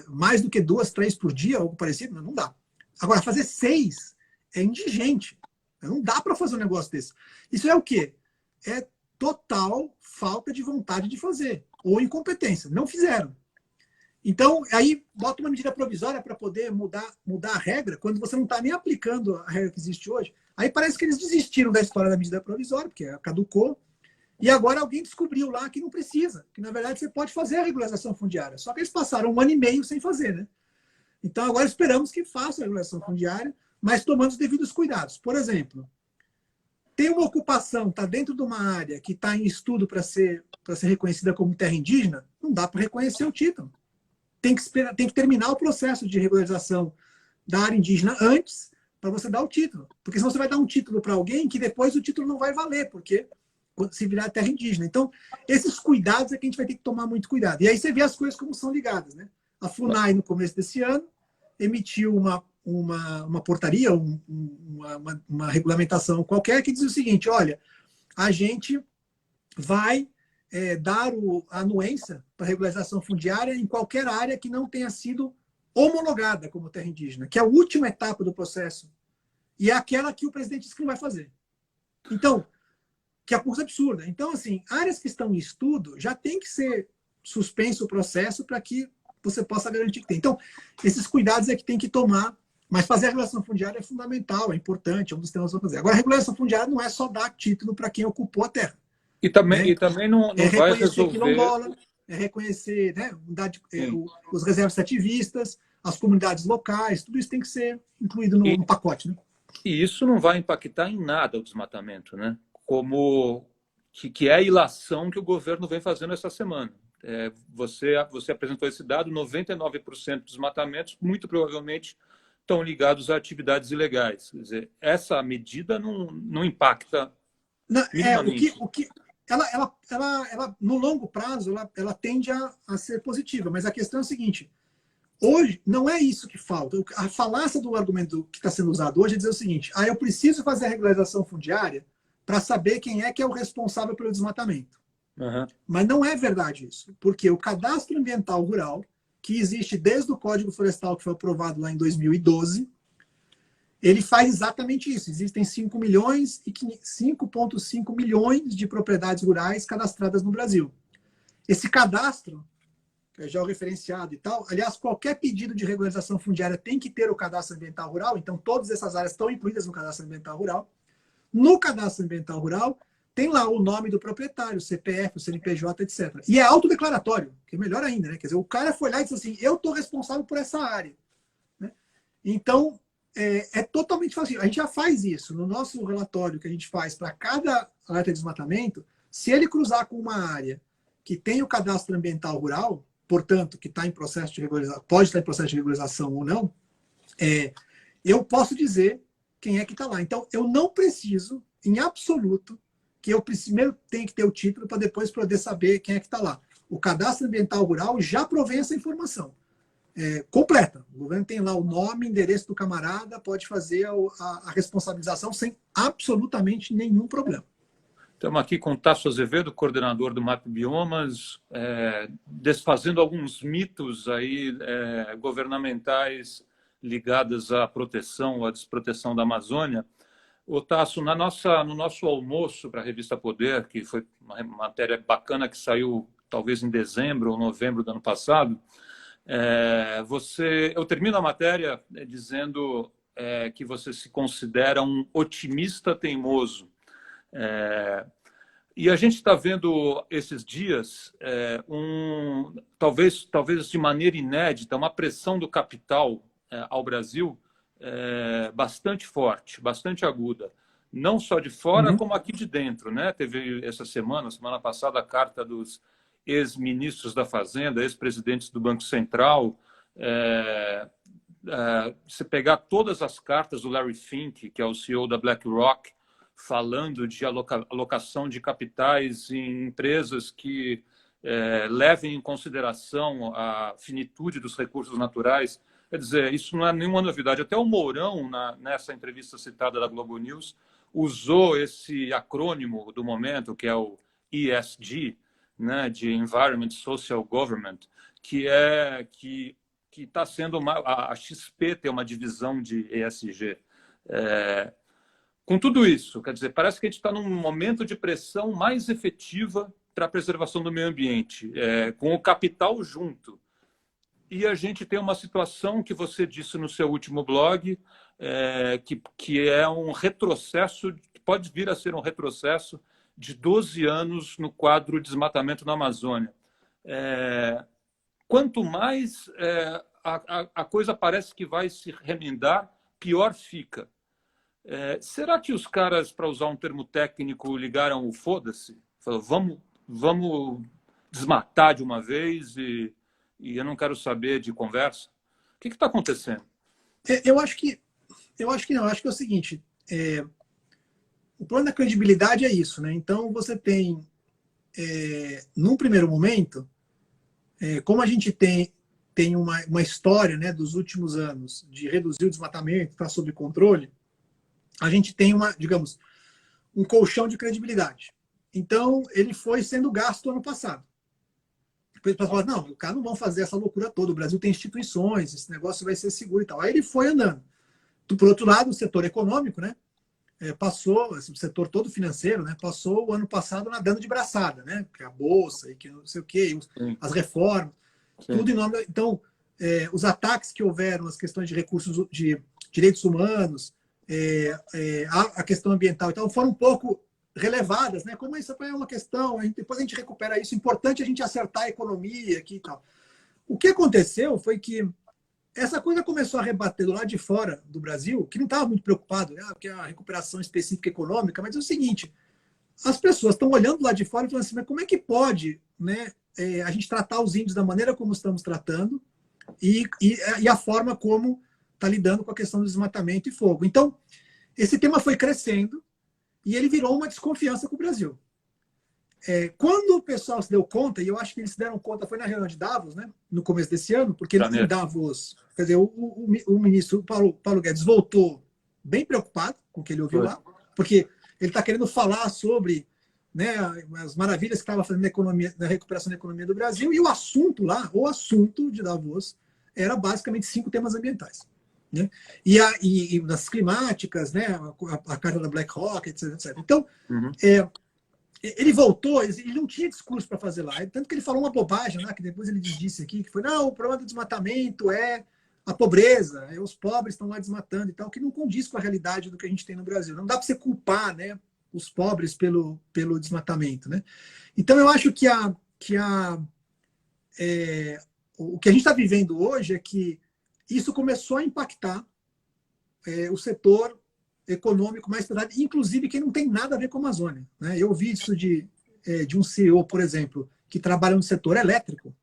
mais do que 2, 3 por dia, algo parecido, não dá. Agora, fazer 6 é indigente. Não dá para fazer um negócio desse. Isso é o quê? É total falta de vontade de fazer, ou incompetência. Não fizeram. Então, aí bota uma medida provisória para poder mudar a regra, quando você não está nem aplicando a regra que existe hoje. Aí parece que eles desistiram da história da medida provisória, porque caducou, e agora alguém descobriu lá que não precisa, que na verdade você pode fazer a regularização fundiária. Só que eles passaram 1 ano e meio sem fazer, né? Então agora esperamos que façam a regularização fundiária, mas tomando os devidos cuidados. Por exemplo, tem uma ocupação, está dentro de uma área que está em estudo para ser reconhecida como terra indígena, não dá para reconhecer o título. Tem que terminar o processo de regularização da área indígena antes para você dar o título. Porque senão você vai dar um título para alguém que depois o título não vai valer, porque se virar terra indígena. Então, esses cuidados é que a gente vai ter que tomar muito cuidado. E aí você vê as coisas como são ligadas. Né? A FUNAI, no começo desse ano, emitiu uma portaria, uma regulamentação qualquer que diz o seguinte: olha, a gente vai dar a anuência para regularização fundiária em qualquer área que não tenha sido homologada como terra indígena, que é a última etapa do processo. E é aquela que o presidente disse que não vai fazer. Então, que é a coisa absurda. Então, assim, áreas que estão em estudo já tem que ser suspenso o processo para que você possa garantir que tem. Então, esses cuidados é que tem que tomar, mas fazer a regulação fundiária é fundamental, é importante, é um dos temas a fazer. Agora, a regulação fundiária não é só dar título para quem ocupou a terra. E também não vai resolver... quilombola, reconhecer, né, os reservas extrativistas, as comunidades locais, tudo isso tem que ser incluído no pacote. Né? E isso não vai impactar em nada o desmatamento, né? Como que é a ilação que o governo vem fazendo essa semana. Você apresentou esse dado, 99% dos desmatamentos muito provavelmente estão ligados a atividades ilegais. Quer dizer, essa medida não impacta Não, minimamente. ela, no longo prazo, ela tende a ser positiva, mas a questão é a seguinte: hoje não é isso que falta. A falácia do argumento que está sendo usado hoje é dizer o seguinte: eu preciso fazer a regularização fundiária para saber quem é que é o responsável pelo desmatamento. Uhum. Mas não é verdade isso, porque o cadastro ambiental rural, que existe desde o Código Florestal, que foi aprovado lá em 2012, ele faz exatamente isso. Existem 5,5 milhões de propriedades rurais cadastradas no Brasil. Esse cadastro, que é georreferenciado e tal, aliás, qualquer pedido de regularização fundiária tem que ter o cadastro ambiental rural, então todas essas áreas estão incluídas no cadastro ambiental rural. No cadastro ambiental rural, tem lá o nome do proprietário, o CPF, o CNPJ, etc. E é autodeclaratório, que é melhor ainda, né? Quer dizer, o cara foi lá e disse assim: eu estou responsável por essa área. Né? Então, é totalmente fácil. A gente já faz isso. No nosso relatório que a gente faz para cada alerta de desmatamento, se ele cruzar com uma área que tem o cadastro ambiental rural, portanto, que está em processo de regularização, pode estar em processo de regularização ou não, eu posso dizer quem é que está lá. Então, eu não preciso, em absoluto, que eu primeiro tenho que ter o título para depois poder saber quem é que está lá. O cadastro ambiental rural já provém essa informação completa. O governo tem lá o nome, endereço do camarada, pode fazer a responsabilização sem absolutamente nenhum problema. Estamos aqui com o Tasso Azevedo, coordenador do MAP Biomas, desfazendo alguns mitos aí, governamentais ligados à proteção ou à desproteção da Amazônia. Ô, Tasso, no nosso almoço para a revista Poder, que foi uma matéria bacana que saiu talvez em dezembro ou novembro do ano passado, eu termino a matéria dizendo que você se considera um otimista teimoso. E a gente está vendo esses dias, talvez de maneira inédita, uma pressão do capital ao Brasil bastante forte, bastante aguda. Não só de fora, como aqui de dentro. Né? Teve essa semana passada, a carta dos ex-ministros da Fazenda, ex-presidentes do Banco Central. Se pegar todas as cartas do Larry Fink, que é o CEO da BlackRock, falando de alocação de capitais em empresas que levem em consideração a finitude dos recursos naturais. Quer dizer, isso não é nenhuma novidade. Até o Mourão, nessa entrevista citada da Globo News, usou esse acrônimo do momento, que é o ESG, né, de Environment, Social Government, que está sendo a XP tem uma divisão de ESG. Com tudo isso, quer dizer, parece que a gente está num momento de pressão mais efetiva para a preservação do meio ambiente, com o capital junto. E a gente tem uma situação que você disse no seu último blog, que é um retrocesso, pode vir a ser um retrocesso de 12 anos no quadro desmatamento na Amazônia. Quanto mais a coisa parece que vai se remendar, pior fica. Será que os caras, para usar um termo técnico, ligaram o foda-se? Falaram, vamos desmatar de uma vez e eu não quero saber de conversa? O que está acontecendo? Eu acho que não. Eu acho que é o seguinte, o problema da credibilidade é isso, né? Então você tem, num primeiro momento, como a gente tem uma história, né, dos últimos anos de reduzir o desmatamento, estar sob controle, a gente tem digamos, um colchão de credibilidade. Então ele foi sendo gasto ano passado. Depois para falar, não, os caras não vão fazer essa loucura toda, o Brasil tem instituições, esse negócio vai ser seguro e tal. Aí ele foi andando. Por outro lado, o setor econômico, né, passou, o setor todo financeiro, né, passou o ano passado nadando de braçada, né, que a bolsa e que não sei o quê, as reformas, tudo em nome. Então, os ataques que houveram, as questões de recursos, de direitos humanos, a questão ambiental, então foram um pouco relevadas, né? Como isso é uma questão, depois a gente recupera isso. Importante a gente acertar a economia aqui e tal. O que aconteceu foi que essa coisa começou a rebater do lado de fora do Brasil, que não estava muito preocupado, né? Porque a recuperação específica econômica, mas é o seguinte: as pessoas estão olhando lá de fora e falando assim, mas como é que pode, né, a gente tratar os índios da maneira como estamos tratando e a forma como está lidando com a questão do desmatamento e fogo. Então, esse tema foi crescendo e ele virou uma desconfiança com o Brasil. Quando o pessoal se deu conta, e eu acho que eles se deram conta, foi na reunião de Davos, né, no começo desse ano, porque em Davos, quer dizer, o ministro Paulo Guedes voltou bem preocupado com o que ele ouviu lá, porque ele está querendo falar sobre, né, as maravilhas que estava fazendo na recuperação da economia do Brasil, e o assunto lá, o assunto de Davos, era basicamente 5 temas ambientais. Né? E das climáticas, né, a carta da BlackRock, etc, etc. Então, ele voltou, ele não tinha discurso para fazer lá. Tanto que ele falou uma bobagem, né, que depois ele disse aqui, que foi, não, o problema do desmatamento é a pobreza, os pobres estão lá desmatando e tal, que não condiz com a realidade do que a gente tem no Brasil. Não dá para você culpar, né, os pobres pelo desmatamento. Né? Então, eu acho que o que a gente está vivendo hoje é que isso começou a impactar o setor econômico mais pesado, inclusive quem não tem nada a ver com a Amazônia. Né? Eu ouvi isso de um CEO, por exemplo, que trabalha no setor elétrico,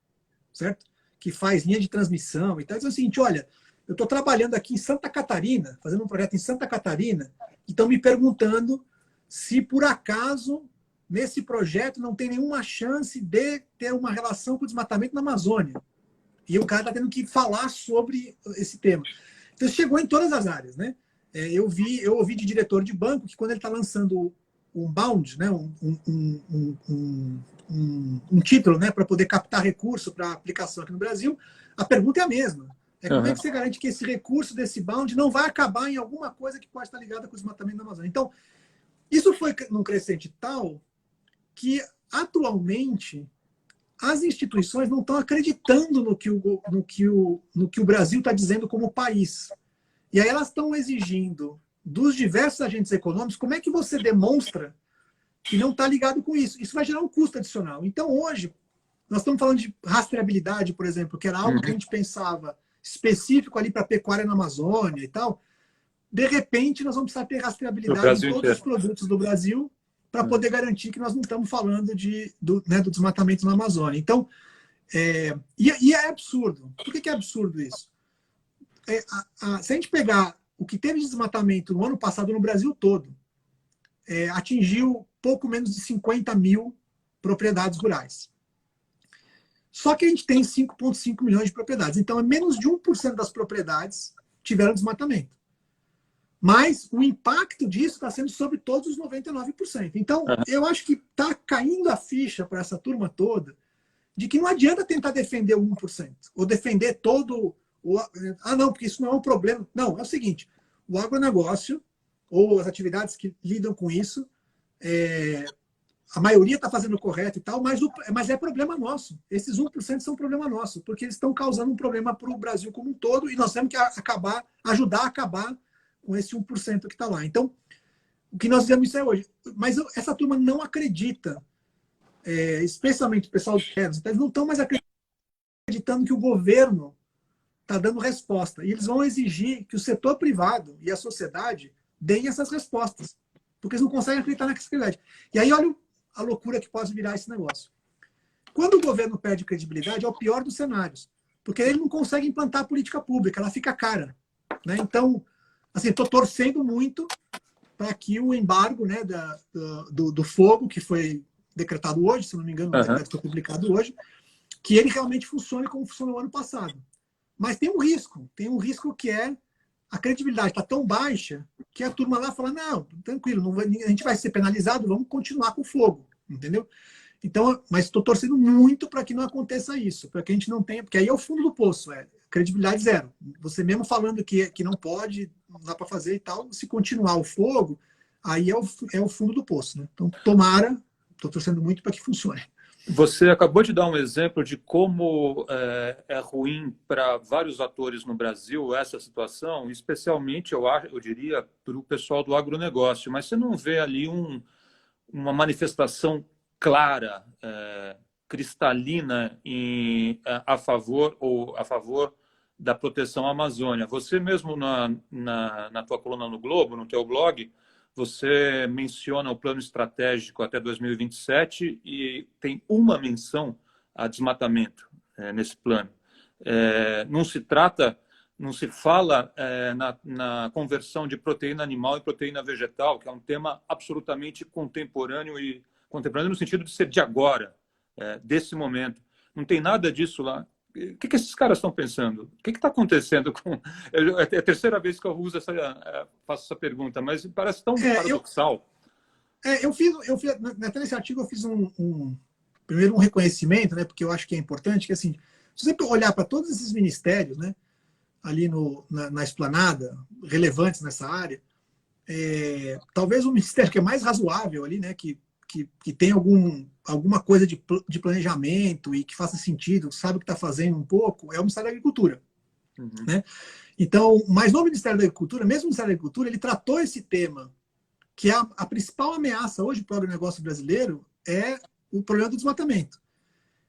certo? Que faz linha de transmissão e tal. Diz o seguinte, olha, eu estou trabalhando aqui em Santa Catarina, fazendo um projeto em Santa Catarina, e estão me perguntando se, por acaso, nesse projeto não tem nenhuma chance de ter uma relação com o desmatamento na Amazônia. E o cara está tendo que falar sobre esse tema. Então, chegou em todas as áreas. Né? Eu ouvi de diretor de banco que quando ele está lançando um bond, né, um título, né, para poder captar recurso para aplicação aqui no Brasil, a pergunta é a mesma. Como é que você garante que esse recurso desse bond não vai acabar em alguma coisa que pode estar ligada com o desmatamento da Amazônia? Então, isso foi num crescente tal que, atualmente, as instituições não estão acreditando no que o Brasil está dizendo como país. E aí elas estão exigindo dos diversos agentes econômicos como é que você demonstra que não está ligado com isso. Isso vai gerar um custo adicional. Então, hoje, nós estamos falando de rastreabilidade, por exemplo, que era algo que a gente pensava específico ali para a pecuária na Amazônia e tal. De repente, nós vamos precisar ter rastreabilidade em todos os produtos do Brasil para poder garantir que nós não estamos falando do desmatamento na Amazônia. Então, e é absurdo. Por que é absurdo isso? Se a gente pegar o que teve de desmatamento no ano passado no Brasil todo, atingiu pouco menos de 50 mil propriedades rurais. Só que a gente tem 5,5 milhões de propriedades. Então, menos de 1% das propriedades tiveram desmatamento. Mas o impacto disso está sendo sobre todos os 99%. Então, eu acho que está caindo a ficha para essa turma toda de que não adianta tentar defender o 1%, ou defender todo não, porque isso não é um problema. Não, é o seguinte, o agronegócio, ou as atividades que lidam com isso, a maioria está fazendo o correto e tal, mas é problema nosso. Esses 1% são problema nosso, porque eles estão causando um problema para o Brasil como um todo, e nós temos que ajudar a acabar com esse 1% que está lá. Então, o que nós dizemos isso hoje. Mas essa turma não acredita, especialmente o pessoal de Kevin, eles não estão mais acreditando que o governo está dando resposta. E eles vão exigir que o setor privado e a sociedade deem essas respostas, porque eles não conseguem acreditar na credibilidade. E aí, olha a loucura que pode virar esse negócio. Quando o governo perde credibilidade, é o pior dos cenários, porque ele não consegue implantar a política pública, ela fica cara. Né? Então, assim, estou torcendo muito para que o embargo, né, do fogo, que foi decretado hoje, se não me engano, o decreto foi publicado hoje, que ele realmente funcione como funcionou no ano passado. Mas tem um risco que é a credibilidade está tão baixa que a turma lá fala, não, tranquilo, a gente vai ser penalizado, vamos continuar com o fogo, entendeu? Então, mas estou torcendo muito para que não aconteça isso, para que a gente não tenha, porque aí é o fundo do poço, credibilidade zero. Você mesmo falando que não pode, não dá para fazer e tal, se continuar o fogo, aí é o fundo do poço. Né? Então, tomara, estou torcendo muito para que funcione. Você acabou de dar um exemplo de como é ruim para vários atores no Brasil essa situação, especialmente, eu diria, para o pessoal do agronegócio. Mas você não vê ali uma manifestação clara, cristalina a favor da proteção à Amazônia. Você mesmo, na tua coluna no Globo, no teu blog, você menciona o plano estratégico até 2027 e tem uma menção a desmatamento nesse plano. Não se fala na conversão de proteína animal em proteína vegetal, que é um tema absolutamente contemporâneo no sentido de ser de agora, desse momento. Não tem nada disso lá. O que esses caras estão pensando? O que está acontecendo com... É a terceira vez que eu faço essa pergunta, mas parece tão paradoxal. Eu fiz, até nesse artigo eu fiz primeiro um reconhecimento, né, porque eu acho que é importante, que assim, se você olhar para todos esses ministérios, né, ali na esplanada, relevantes nessa área, talvez o ministério que é mais razoável ali, né, que tem alguma coisa de planejamento e que faça sentido, sabe o que está fazendo um pouco, é o Ministério da Agricultura. Uhum. Né? Então, mas no Ministério da Agricultura, mesmo o Ministério da Agricultura, ele tratou esse tema, que é a principal ameaça hoje para o agronegócio brasileiro é o problema do desmatamento.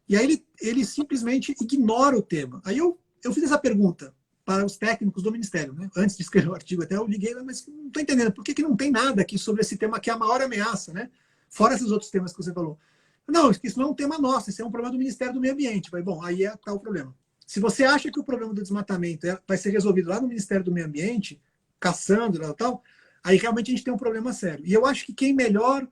E aí ele simplesmente ignora o tema. Aí eu fiz essa pergunta para os técnicos do Ministério, né? Antes de escrever o artigo, até eu liguei, mas não estou entendendo, por que não tem nada aqui sobre esse tema que é a maior ameaça, né? Fora esses outros temas que você falou. Não, isso não é um tema nosso, isso é um problema do Ministério do Meio Ambiente. Mas, bom, aí está o problema. Se você acha que o problema do desmatamento vai ser resolvido lá no Ministério do Meio Ambiente, caçando e tal, aí realmente a gente tem um problema sério. E eu acho que quem melhor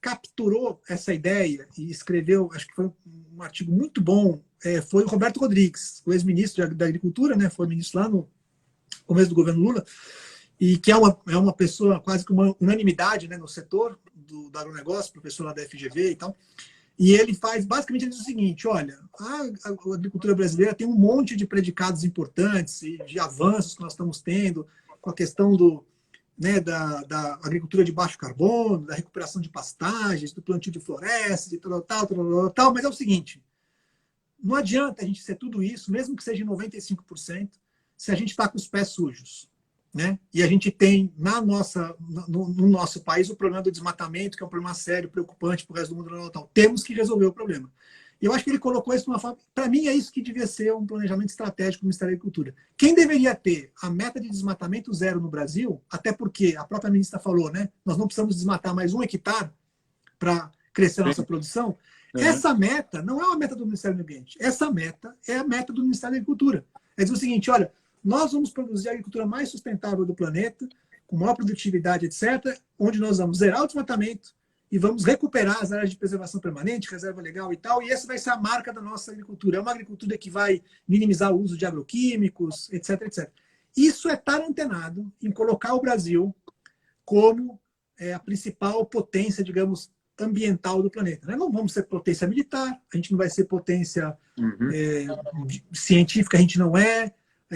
capturou essa ideia e escreveu, acho que foi um artigo muito bom, foi o Roberto Rodrigues, o ex-ministro da Agricultura, né, foi ministro lá no começo do governo Lula, e que é uma pessoa quase que uma unanimidade, né, no setor do agronegócio, professor lá da FGV e tal. E ele basicamente, ele diz o seguinte: olha, a agricultura brasileira tem um monte de predicados importantes e de avanços que nós estamos tendo com a questão da agricultura de baixo carbono, da recuperação de pastagens, do plantio de florestas e tal, mas é o seguinte: não adianta a gente ser tudo isso, mesmo que seja 95%, se a gente está com os pés sujos. Né? E a gente tem no nosso país o problema do desmatamento, que é um problema sério, preocupante para o resto do mundo. Temos que resolver o problema. E eu acho que ele colocou isso de uma forma... Para mim, é isso que devia ser um planejamento estratégico do Ministério da Agricultura. Quem deveria ter a meta de desmatamento zero no Brasil, até porque a própria ministra falou, né? Nós não precisamos desmatar mais 1 hectare para crescer a nossa produção. Essa meta não é uma meta do Ministério do Meio Ambiente. Essa meta é a meta do Ministério da Agricultura. É dizer o seguinte: olha, nós vamos produzir a agricultura mais sustentável do planeta, com maior produtividade, etc., onde nós vamos zerar o desmatamento e vamos recuperar as áreas de preservação permanente, reserva legal e tal, e essa vai ser a marca da nossa agricultura. É uma agricultura que vai minimizar o uso de agroquímicos, etc., etc. Isso é estar antenado em colocar o Brasil como a principal potência, digamos, ambiental do planeta. Né? Não vamos ser potência militar, a gente não vai ser potência científica, a gente não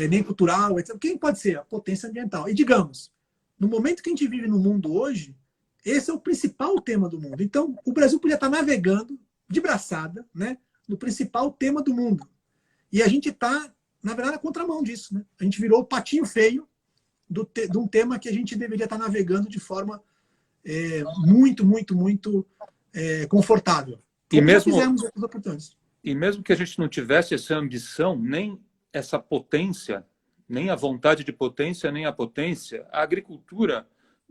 nem cultural, etc. Quem pode ser? A potência ambiental. E digamos, no momento que a gente vive no mundo hoje, esse é o principal tema do mundo. Então, o Brasil podia estar navegando de braçada, né, no principal tema do mundo. E a gente está, na verdade, na contramão disso. Né? A gente virou o patinho feio de um tema que a gente deveria estar navegando de forma muito, muito, muito confortável. E mesmo, fizemos outras oportunidades. E mesmo que a gente não tivesse essa ambição, nem essa potência, nem a vontade de potência, nem a potência, a agricultura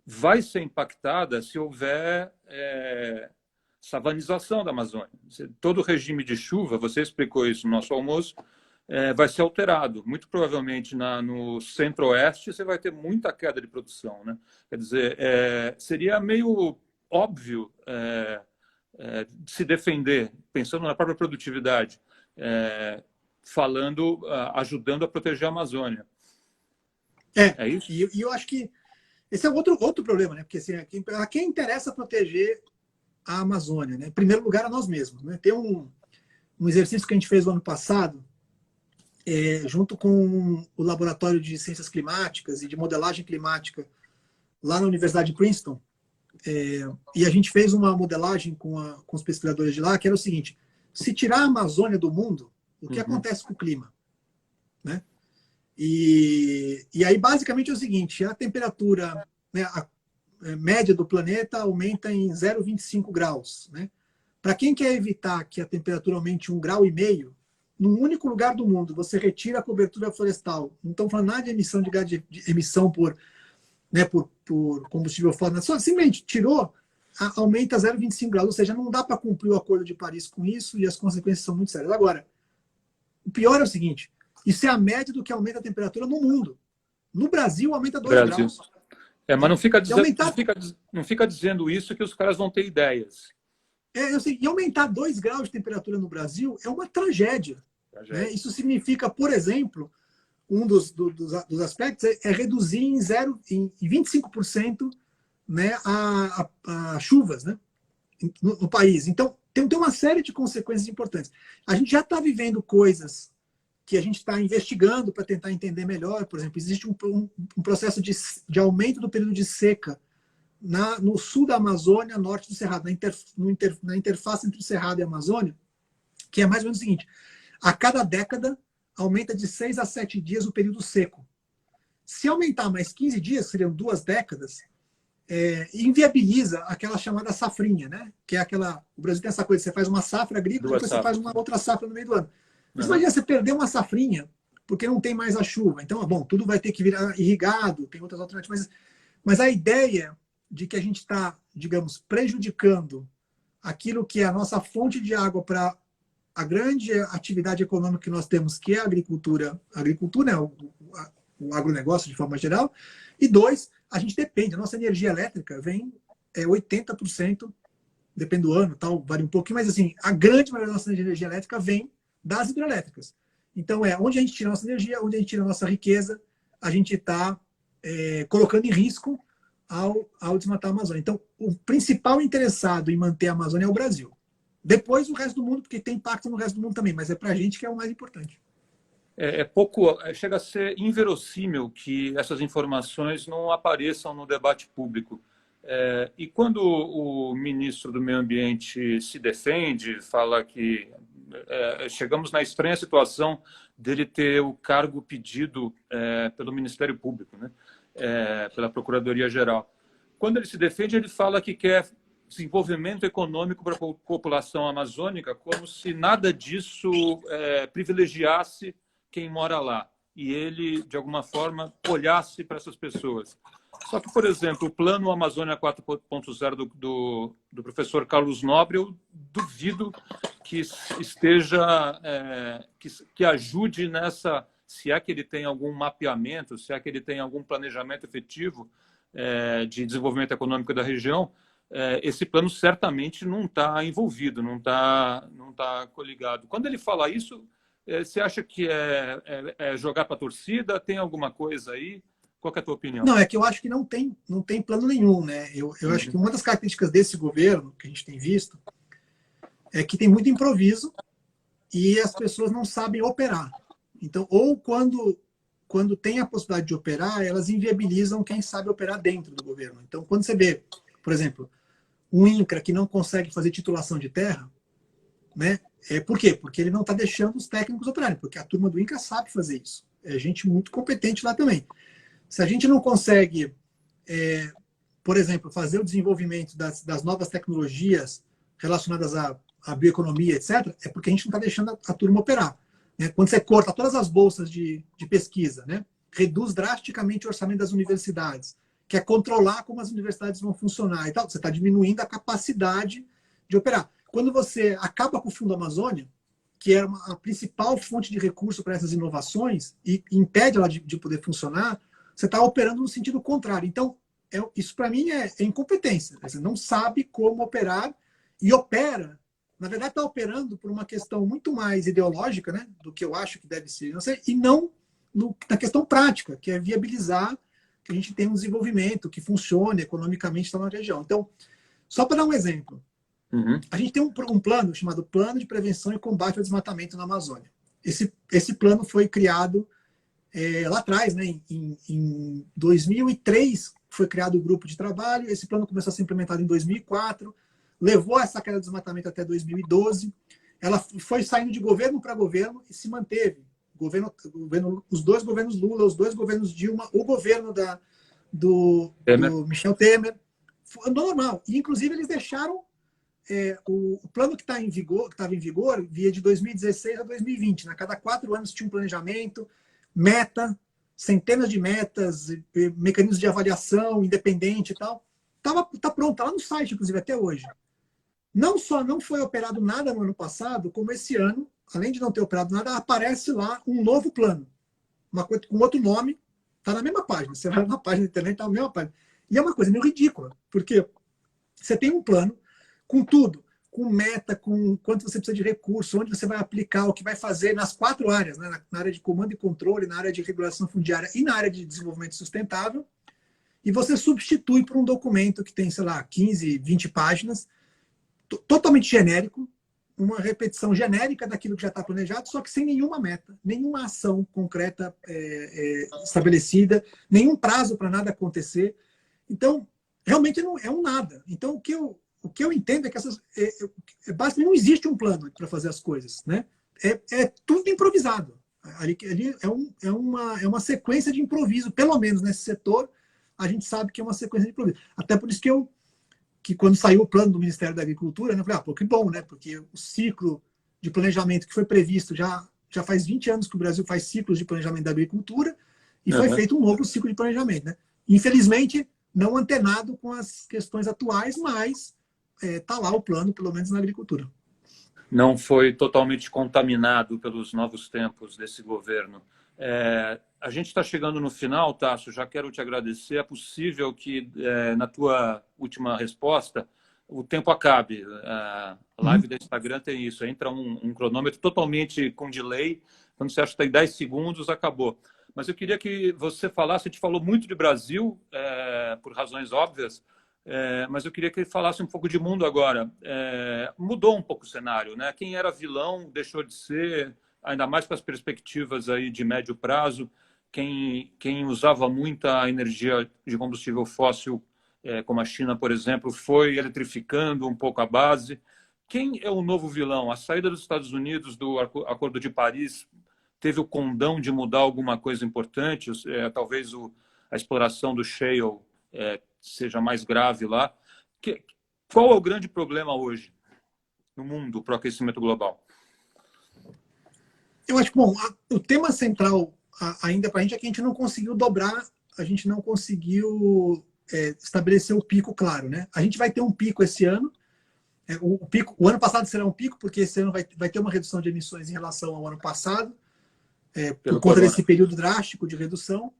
vai ser impactada se houver savanização da Amazônia. Todo o regime de chuva, você explicou isso no nosso almoço, vai ser alterado. Muito provavelmente no centro-oeste você vai ter muita queda de produção. Né? Quer dizer, seria meio óbvio se defender, pensando na própria produtividade, ajudando a proteger a Amazônia. É isso? E eu acho que esse é outro problema, né? Porque assim, a quem interessa proteger a Amazônia, né? Em primeiro lugar, a nós mesmos. Né? Tem um exercício que a gente fez no ano passado, junto com o Laboratório de Ciências Climáticas e de Modelagem Climática, lá na Universidade de Princeton, e a gente fez uma modelagem com os pesquisadores de lá, que era o seguinte: se tirar a Amazônia do mundo, o que acontece com o clima? Né? E aí, basicamente, é o seguinte: a temperatura, né, a média do planeta aumenta em 0,25 graus. Né? Para quem quer evitar que a temperatura aumente 1,5 graus, num único lugar do mundo, você retira a cobertura florestal. Não estamos falando nada de emissão de gás de emissão por né, por combustível fóssil, só simplesmente tirou, aumenta 0,25 graus, ou seja, não dá para cumprir o Acordo de Paris com isso e as consequências são muito sérias. Agora, o pior é o seguinte, isso é a média do que aumenta a temperatura no mundo. No Brasil, aumenta 2 Brasil. graus. Mas não fica, aumentar... não fica dizendo isso que os caras vão ter ideias. Eu sei, e aumentar 2 graus de temperatura no Brasil é uma tragédia. Né? Isso significa, por exemplo, um dos aspectos é reduzir em 25%, né, a chuvas, né, no país. Então, tem uma série de consequências importantes. A gente já está vivendo coisas que a gente está investigando para tentar entender melhor. Por exemplo, existe um processo de aumento do período de seca no sul da Amazônia, norte do Cerrado, na interface entre o Cerrado e a Amazônia, que é mais ou menos o seguinte: a cada década aumenta de 6 a 7 dias o período seco. Se aumentar mais 15 dias, seriam 2 décadas, inviabiliza aquela chamada safrinha, né? Que é aquela... O Brasil tem essa coisa, você faz uma safra agrícola, depois você faz uma outra safra no meio do ano. Mas imagina você perder uma safrinha, porque não tem mais a chuva. Então, bom, tudo vai ter que virar irrigado, tem outras alternativas. Mas a ideia de que a gente está, digamos, prejudicando aquilo que é a nossa fonte de água para a grande atividade econômica que nós temos, que é a agricultura, né, o agronegócio de forma geral, e 2, a gente depende, a nossa energia elétrica vem 80%, depende do ano, tal, varia um pouquinho, mas assim, a grande maioria da nossa energia elétrica vem das hidrelétricas. Então, onde a gente tira a nossa energia, onde a gente tira a nossa riqueza, a gente está colocando em risco ao desmatar a Amazônia. Então, o principal interessado em manter a Amazônia é o Brasil. Depois o resto do mundo, porque tem impacto no resto do mundo também, mas é para a gente que é o mais importante. Chega a ser inverossímil que essas informações não apareçam no debate público. E quando o ministro do Meio Ambiente se defende, fala que chegamos na estranha situação dele ter o cargo pedido pelo Ministério Público, né? Pela Procuradoria-Geral. Quando ele se defende, ele fala que quer desenvolvimento econômico para a população amazônica, como se nada disso privilegiasse quem mora lá e ele, de alguma forma, olhasse para essas pessoas. Só que, por exemplo, o Plano Amazônia 4.0 do professor Carlos Nobre, eu duvido que esteja, que ajude nessa, se é que ele tem algum mapeamento, se é que ele tem algum planejamento efetivo de desenvolvimento econômico da região. Esse plano certamente não está envolvido, não tá coligado. Quando ele fala isso, você acha que é jogar para a torcida? Tem alguma coisa aí? Qual é a tua opinião? Não, é que eu acho que não tem plano nenhum, né? Eu acho que uma das características desse governo, que a gente tem visto, é que tem muito improviso e as pessoas não sabem operar. Então, ou quando tem a possibilidade de operar, elas inviabilizam quem sabe operar dentro do governo. Então, quando você vê, por exemplo, um INCRA que não consegue fazer titulação de terra, né? Por quê? Porque ele não está deixando os técnicos operarem, porque a turma do INCRA sabe fazer isso. É gente muito competente lá também. Se a gente não consegue, por exemplo, fazer o desenvolvimento das novas tecnologias relacionadas à bioeconomia, etc., é porque a gente não está deixando a turma operar. Né? Quando você corta todas as bolsas de pesquisa, né? Reduz drasticamente o orçamento das universidades, quer controlar como as universidades vão funcionar e tal, você está diminuindo a capacidade de operar. Quando você acaba com o Fundo Amazônia, que era a principal fonte de recurso para essas inovações, e impede ela de poder funcionar, você está operando no sentido contrário. Então, isso para mim é incompetência. Você não sabe como operar e opera. Na verdade, está operando por uma questão muito mais ideológica, né, do que eu acho que deve ser, e não na questão prática, que é viabilizar que a gente tenha um desenvolvimento que funcione economicamente na região. Então, só para dar um exemplo, a gente tem um plano chamado Plano de Prevenção e Combate ao Desmatamento na Amazônia. Esse plano foi criado lá atrás, né, em 2003, foi criado o grupo de trabalho. Esse plano começou a ser implementado em 2004, levou essa queda de desmatamento até 2012. Ela foi saindo de governo para governo e se manteve. Os dois governos Lula, os dois governos Dilma, o governo do Michel Temer. Andou normal. E, inclusive, eles deixaram o plano que estava em vigor, via de 2016 a 2020. Né? Cada 4 anos tinha um planejamento, meta, centenas de metas, mecanismos de avaliação independente e tal. Tá pronto, tá lá no site, inclusive, até hoje. Não só não foi operado nada no ano passado, como esse ano, além de não ter operado nada, aparece lá um novo plano. Uma coisa com outro nome, está na mesma página. Você vai na página da internet, está na mesma página. E é uma coisa meio ridícula, porque você tem um plano com tudo, com meta, com quanto você precisa de recurso, onde você vai aplicar, o que vai fazer nas 4 áreas, né? Na área de comando e controle, na área de regulação fundiária e na área de desenvolvimento sustentável, e você substitui por um documento que tem, sei lá, 15, 20 páginas, totalmente genérico, uma repetição genérica daquilo que já está planejado, só que sem nenhuma meta, nenhuma ação concreta estabelecida, nenhum prazo para nada acontecer. Então, realmente não é um nada. Então, o que eu entendo é que basicamente não existe um plano para fazer as coisas, né? É tudo improvisado. Ali é uma sequência de improviso, pelo menos nesse setor, a gente sabe que é uma sequência de improviso. Até por isso que quando saiu o plano do Ministério da Agricultura, né, eu falei, pô, que bom, né? Porque o ciclo de planejamento que foi previsto já faz 20 anos que o Brasil faz ciclos de planejamento da agricultura e foi feito um novo ciclo de planejamento, né? Infelizmente, não antenado com as questões atuais, mas está lá o plano, pelo menos na agricultura. Não foi totalmente contaminado pelos novos tempos desse governo. A gente está chegando no final, Tasso, já quero te agradecer. É possível que, na tua última resposta, o tempo acabe. A live do Instagram tem isso, entra um cronômetro totalmente com delay. Quando você acha que está em 10 segundos, acabou. Mas eu queria que você falasse, a gente falou muito de Brasil, por razões óbvias, mas eu queria que ele falasse um pouco de mundo agora. Mudou um pouco o cenário, né? Quem era vilão deixou de ser, ainda mais com as perspectivas aí de médio prazo. Quem usava muita energia de combustível fóssil, como a China, por exemplo, foi eletrificando um pouco a base. Quem é o novo vilão? A saída dos Estados Unidos do Acordo de Paris teve o condão de mudar alguma coisa importante? Talvez a exploração do shale seja mais grave lá. Qual é o grande problema hoje no mundo para o aquecimento global? Eu acho que, bom, o tema central ainda para a gente é que a gente não conseguiu dobrar, a gente não conseguiu estabelecer o pico claro, né? A gente vai ter um pico esse ano. O ano passado será um pico, porque esse ano vai ter uma redução de emissões em relação ao ano passado, por conta desse período drástico de redução,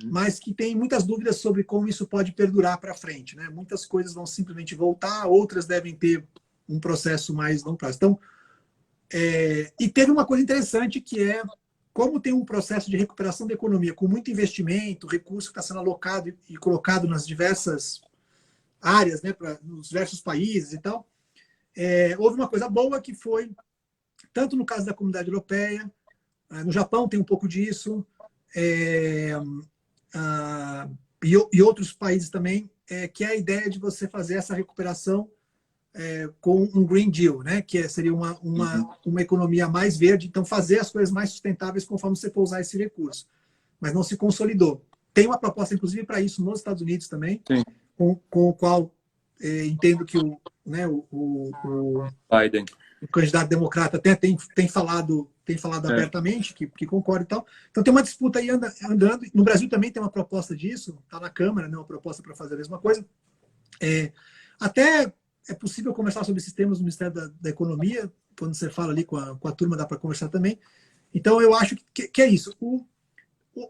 mas que tem muitas dúvidas sobre como isso pode perdurar para frente, né? Muitas coisas vão simplesmente voltar, outras devem ter um processo mais longo prazo. Então, e teve uma coisa interessante que como tem um processo de recuperação da economia com muito investimento, recurso que está sendo alocado e colocado nas diversas áreas, né, nos diversos países e tal, houve uma coisa boa que foi, tanto no caso da Comunidade Europeia, no Japão tem um pouco disso, e outros países também, que é a ideia de você fazer essa recuperação com um Green Deal, né? Que seria uma economia mais verde, então fazer as coisas mais sustentáveis conforme você for usar esse recurso. Mas não se consolidou. Tem uma proposta, inclusive, para isso nos Estados Unidos também, com o qual entendo que o Biden, o candidato democrata, até tem falado abertamente que concorda e tal. Então tem uma disputa aí andando. No Brasil também tem uma proposta disso, está na Câmara, né, uma proposta para fazer a mesma coisa. Até é possível conversar sobre esses temas no Ministério da Economia, quando você fala ali com a turma, dá para conversar também. Então, eu acho que é isso.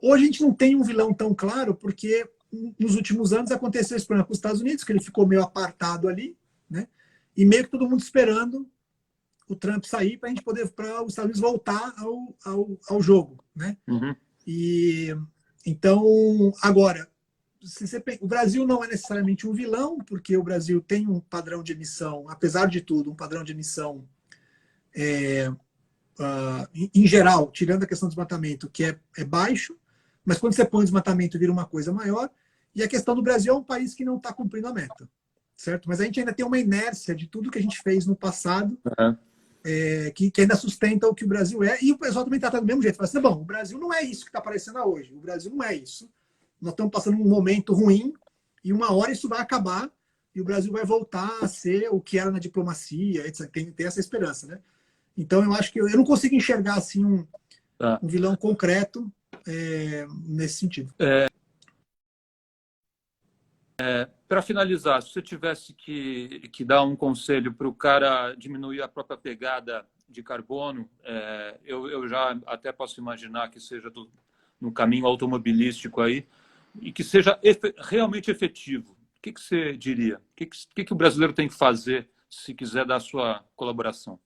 Hoje a gente não tem um vilão tão claro, porque nos últimos anos aconteceu esse problema com os Estados Unidos, que ele ficou meio apartado ali, né? E meio que todo mundo esperando o Trump sair para a gente poder, para os Estados Unidos voltar ao jogo, né? E então, agora, o Brasil não é necessariamente um vilão, porque o Brasil tem um padrão de emissão, apesar de tudo, um padrão de emissão, em geral, tirando a questão do desmatamento, que é baixo, mas quando você põe o desmatamento vira uma coisa maior, e a questão do Brasil é um país que não está cumprindo a meta, certo? Mas a gente ainda tem uma inércia de tudo que a gente fez no passado, que ainda sustenta o que o Brasil é, e o pessoal também trata do mesmo jeito. Fala assim, bom, o Brasil não é isso que está aparecendo hoje, o Brasil não é isso. Nós estamos passando um momento ruim e uma hora isso vai acabar e o Brasil vai voltar a ser o que era na diplomacia, etc. Tem essa esperança, né? Então, eu acho que eu não consigo enxergar assim um vilão concreto. nesse sentido. Para finalizar, se você tivesse que dar um conselho para o cara diminuir a própria pegada de carbono, eu já até posso imaginar que seja no caminho automobilístico aí, e que seja realmente efetivo. O que você diria? O que o brasileiro tem que fazer se quiser dar a sua colaboração?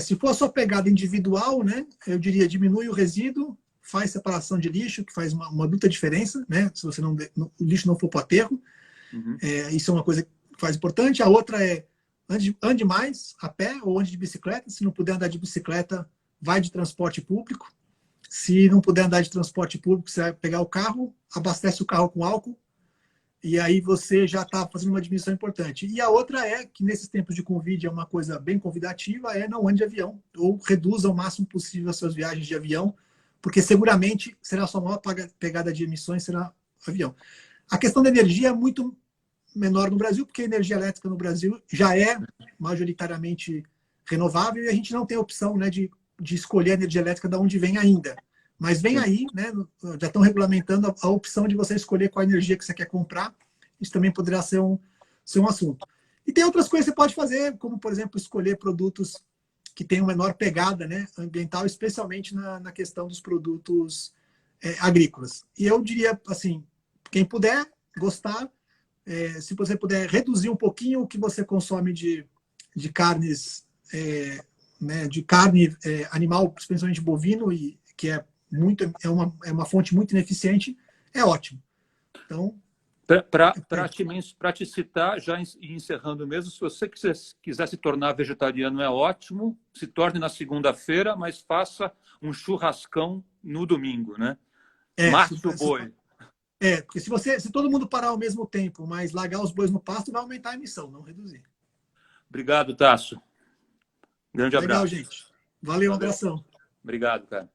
Se for a sua pegada individual, né, eu diria diminui o resíduo, faz separação de lixo, que faz uma bruta diferença, né, se você o lixo não for para o aterro. Uhum. Isso é uma coisa que faz importante. A outra é ande mais a pé ou ande de bicicleta. Se não puder andar de bicicleta, vai de transporte público. Se não puder andar de transporte público, você vai pegar o carro, abastece o carro com álcool, e aí você já está fazendo uma diminuição importante. E a outra é que nesses tempos de Covid é uma coisa bem convidativa, não ande de avião, ou reduza ao máximo possível as suas viagens de avião, porque seguramente será a sua maior pegada de emissões, será avião. A questão da energia é muito menor no Brasil, porque a energia elétrica no Brasil já é majoritariamente renovável e a gente não tem a opção, né, de escolher a energia elétrica de onde vem ainda. Mas vem aí, né, já estão regulamentando a opção de você escolher qual energia que você quer comprar. Isso também poderá ser um assunto. E tem outras coisas que você pode fazer, como, por exemplo, escolher produtos que tenham menor pegada, né, ambiental, especialmente na questão dos produtos agrícolas. E eu diria, assim, quem puder gostar, se você puder reduzir um pouquinho o que você consome de carnes, né, de carne animal, especialmente bovino, e que é uma fonte muito ineficiente, é ótimo. Então, para te citar, já encerrando mesmo, se você quiser se tornar vegetariano, é ótimo, se torne na segunda-feira, mas faça um churrascão no domingo, né? Mate o boi. Porque se todo mundo parar ao mesmo tempo, mas largar os bois no pasto, vai aumentar a emissão, não reduzir. Obrigado, Tasso. Grande abraço. Legal, gente. Valeu, um abração. Obrigado, cara.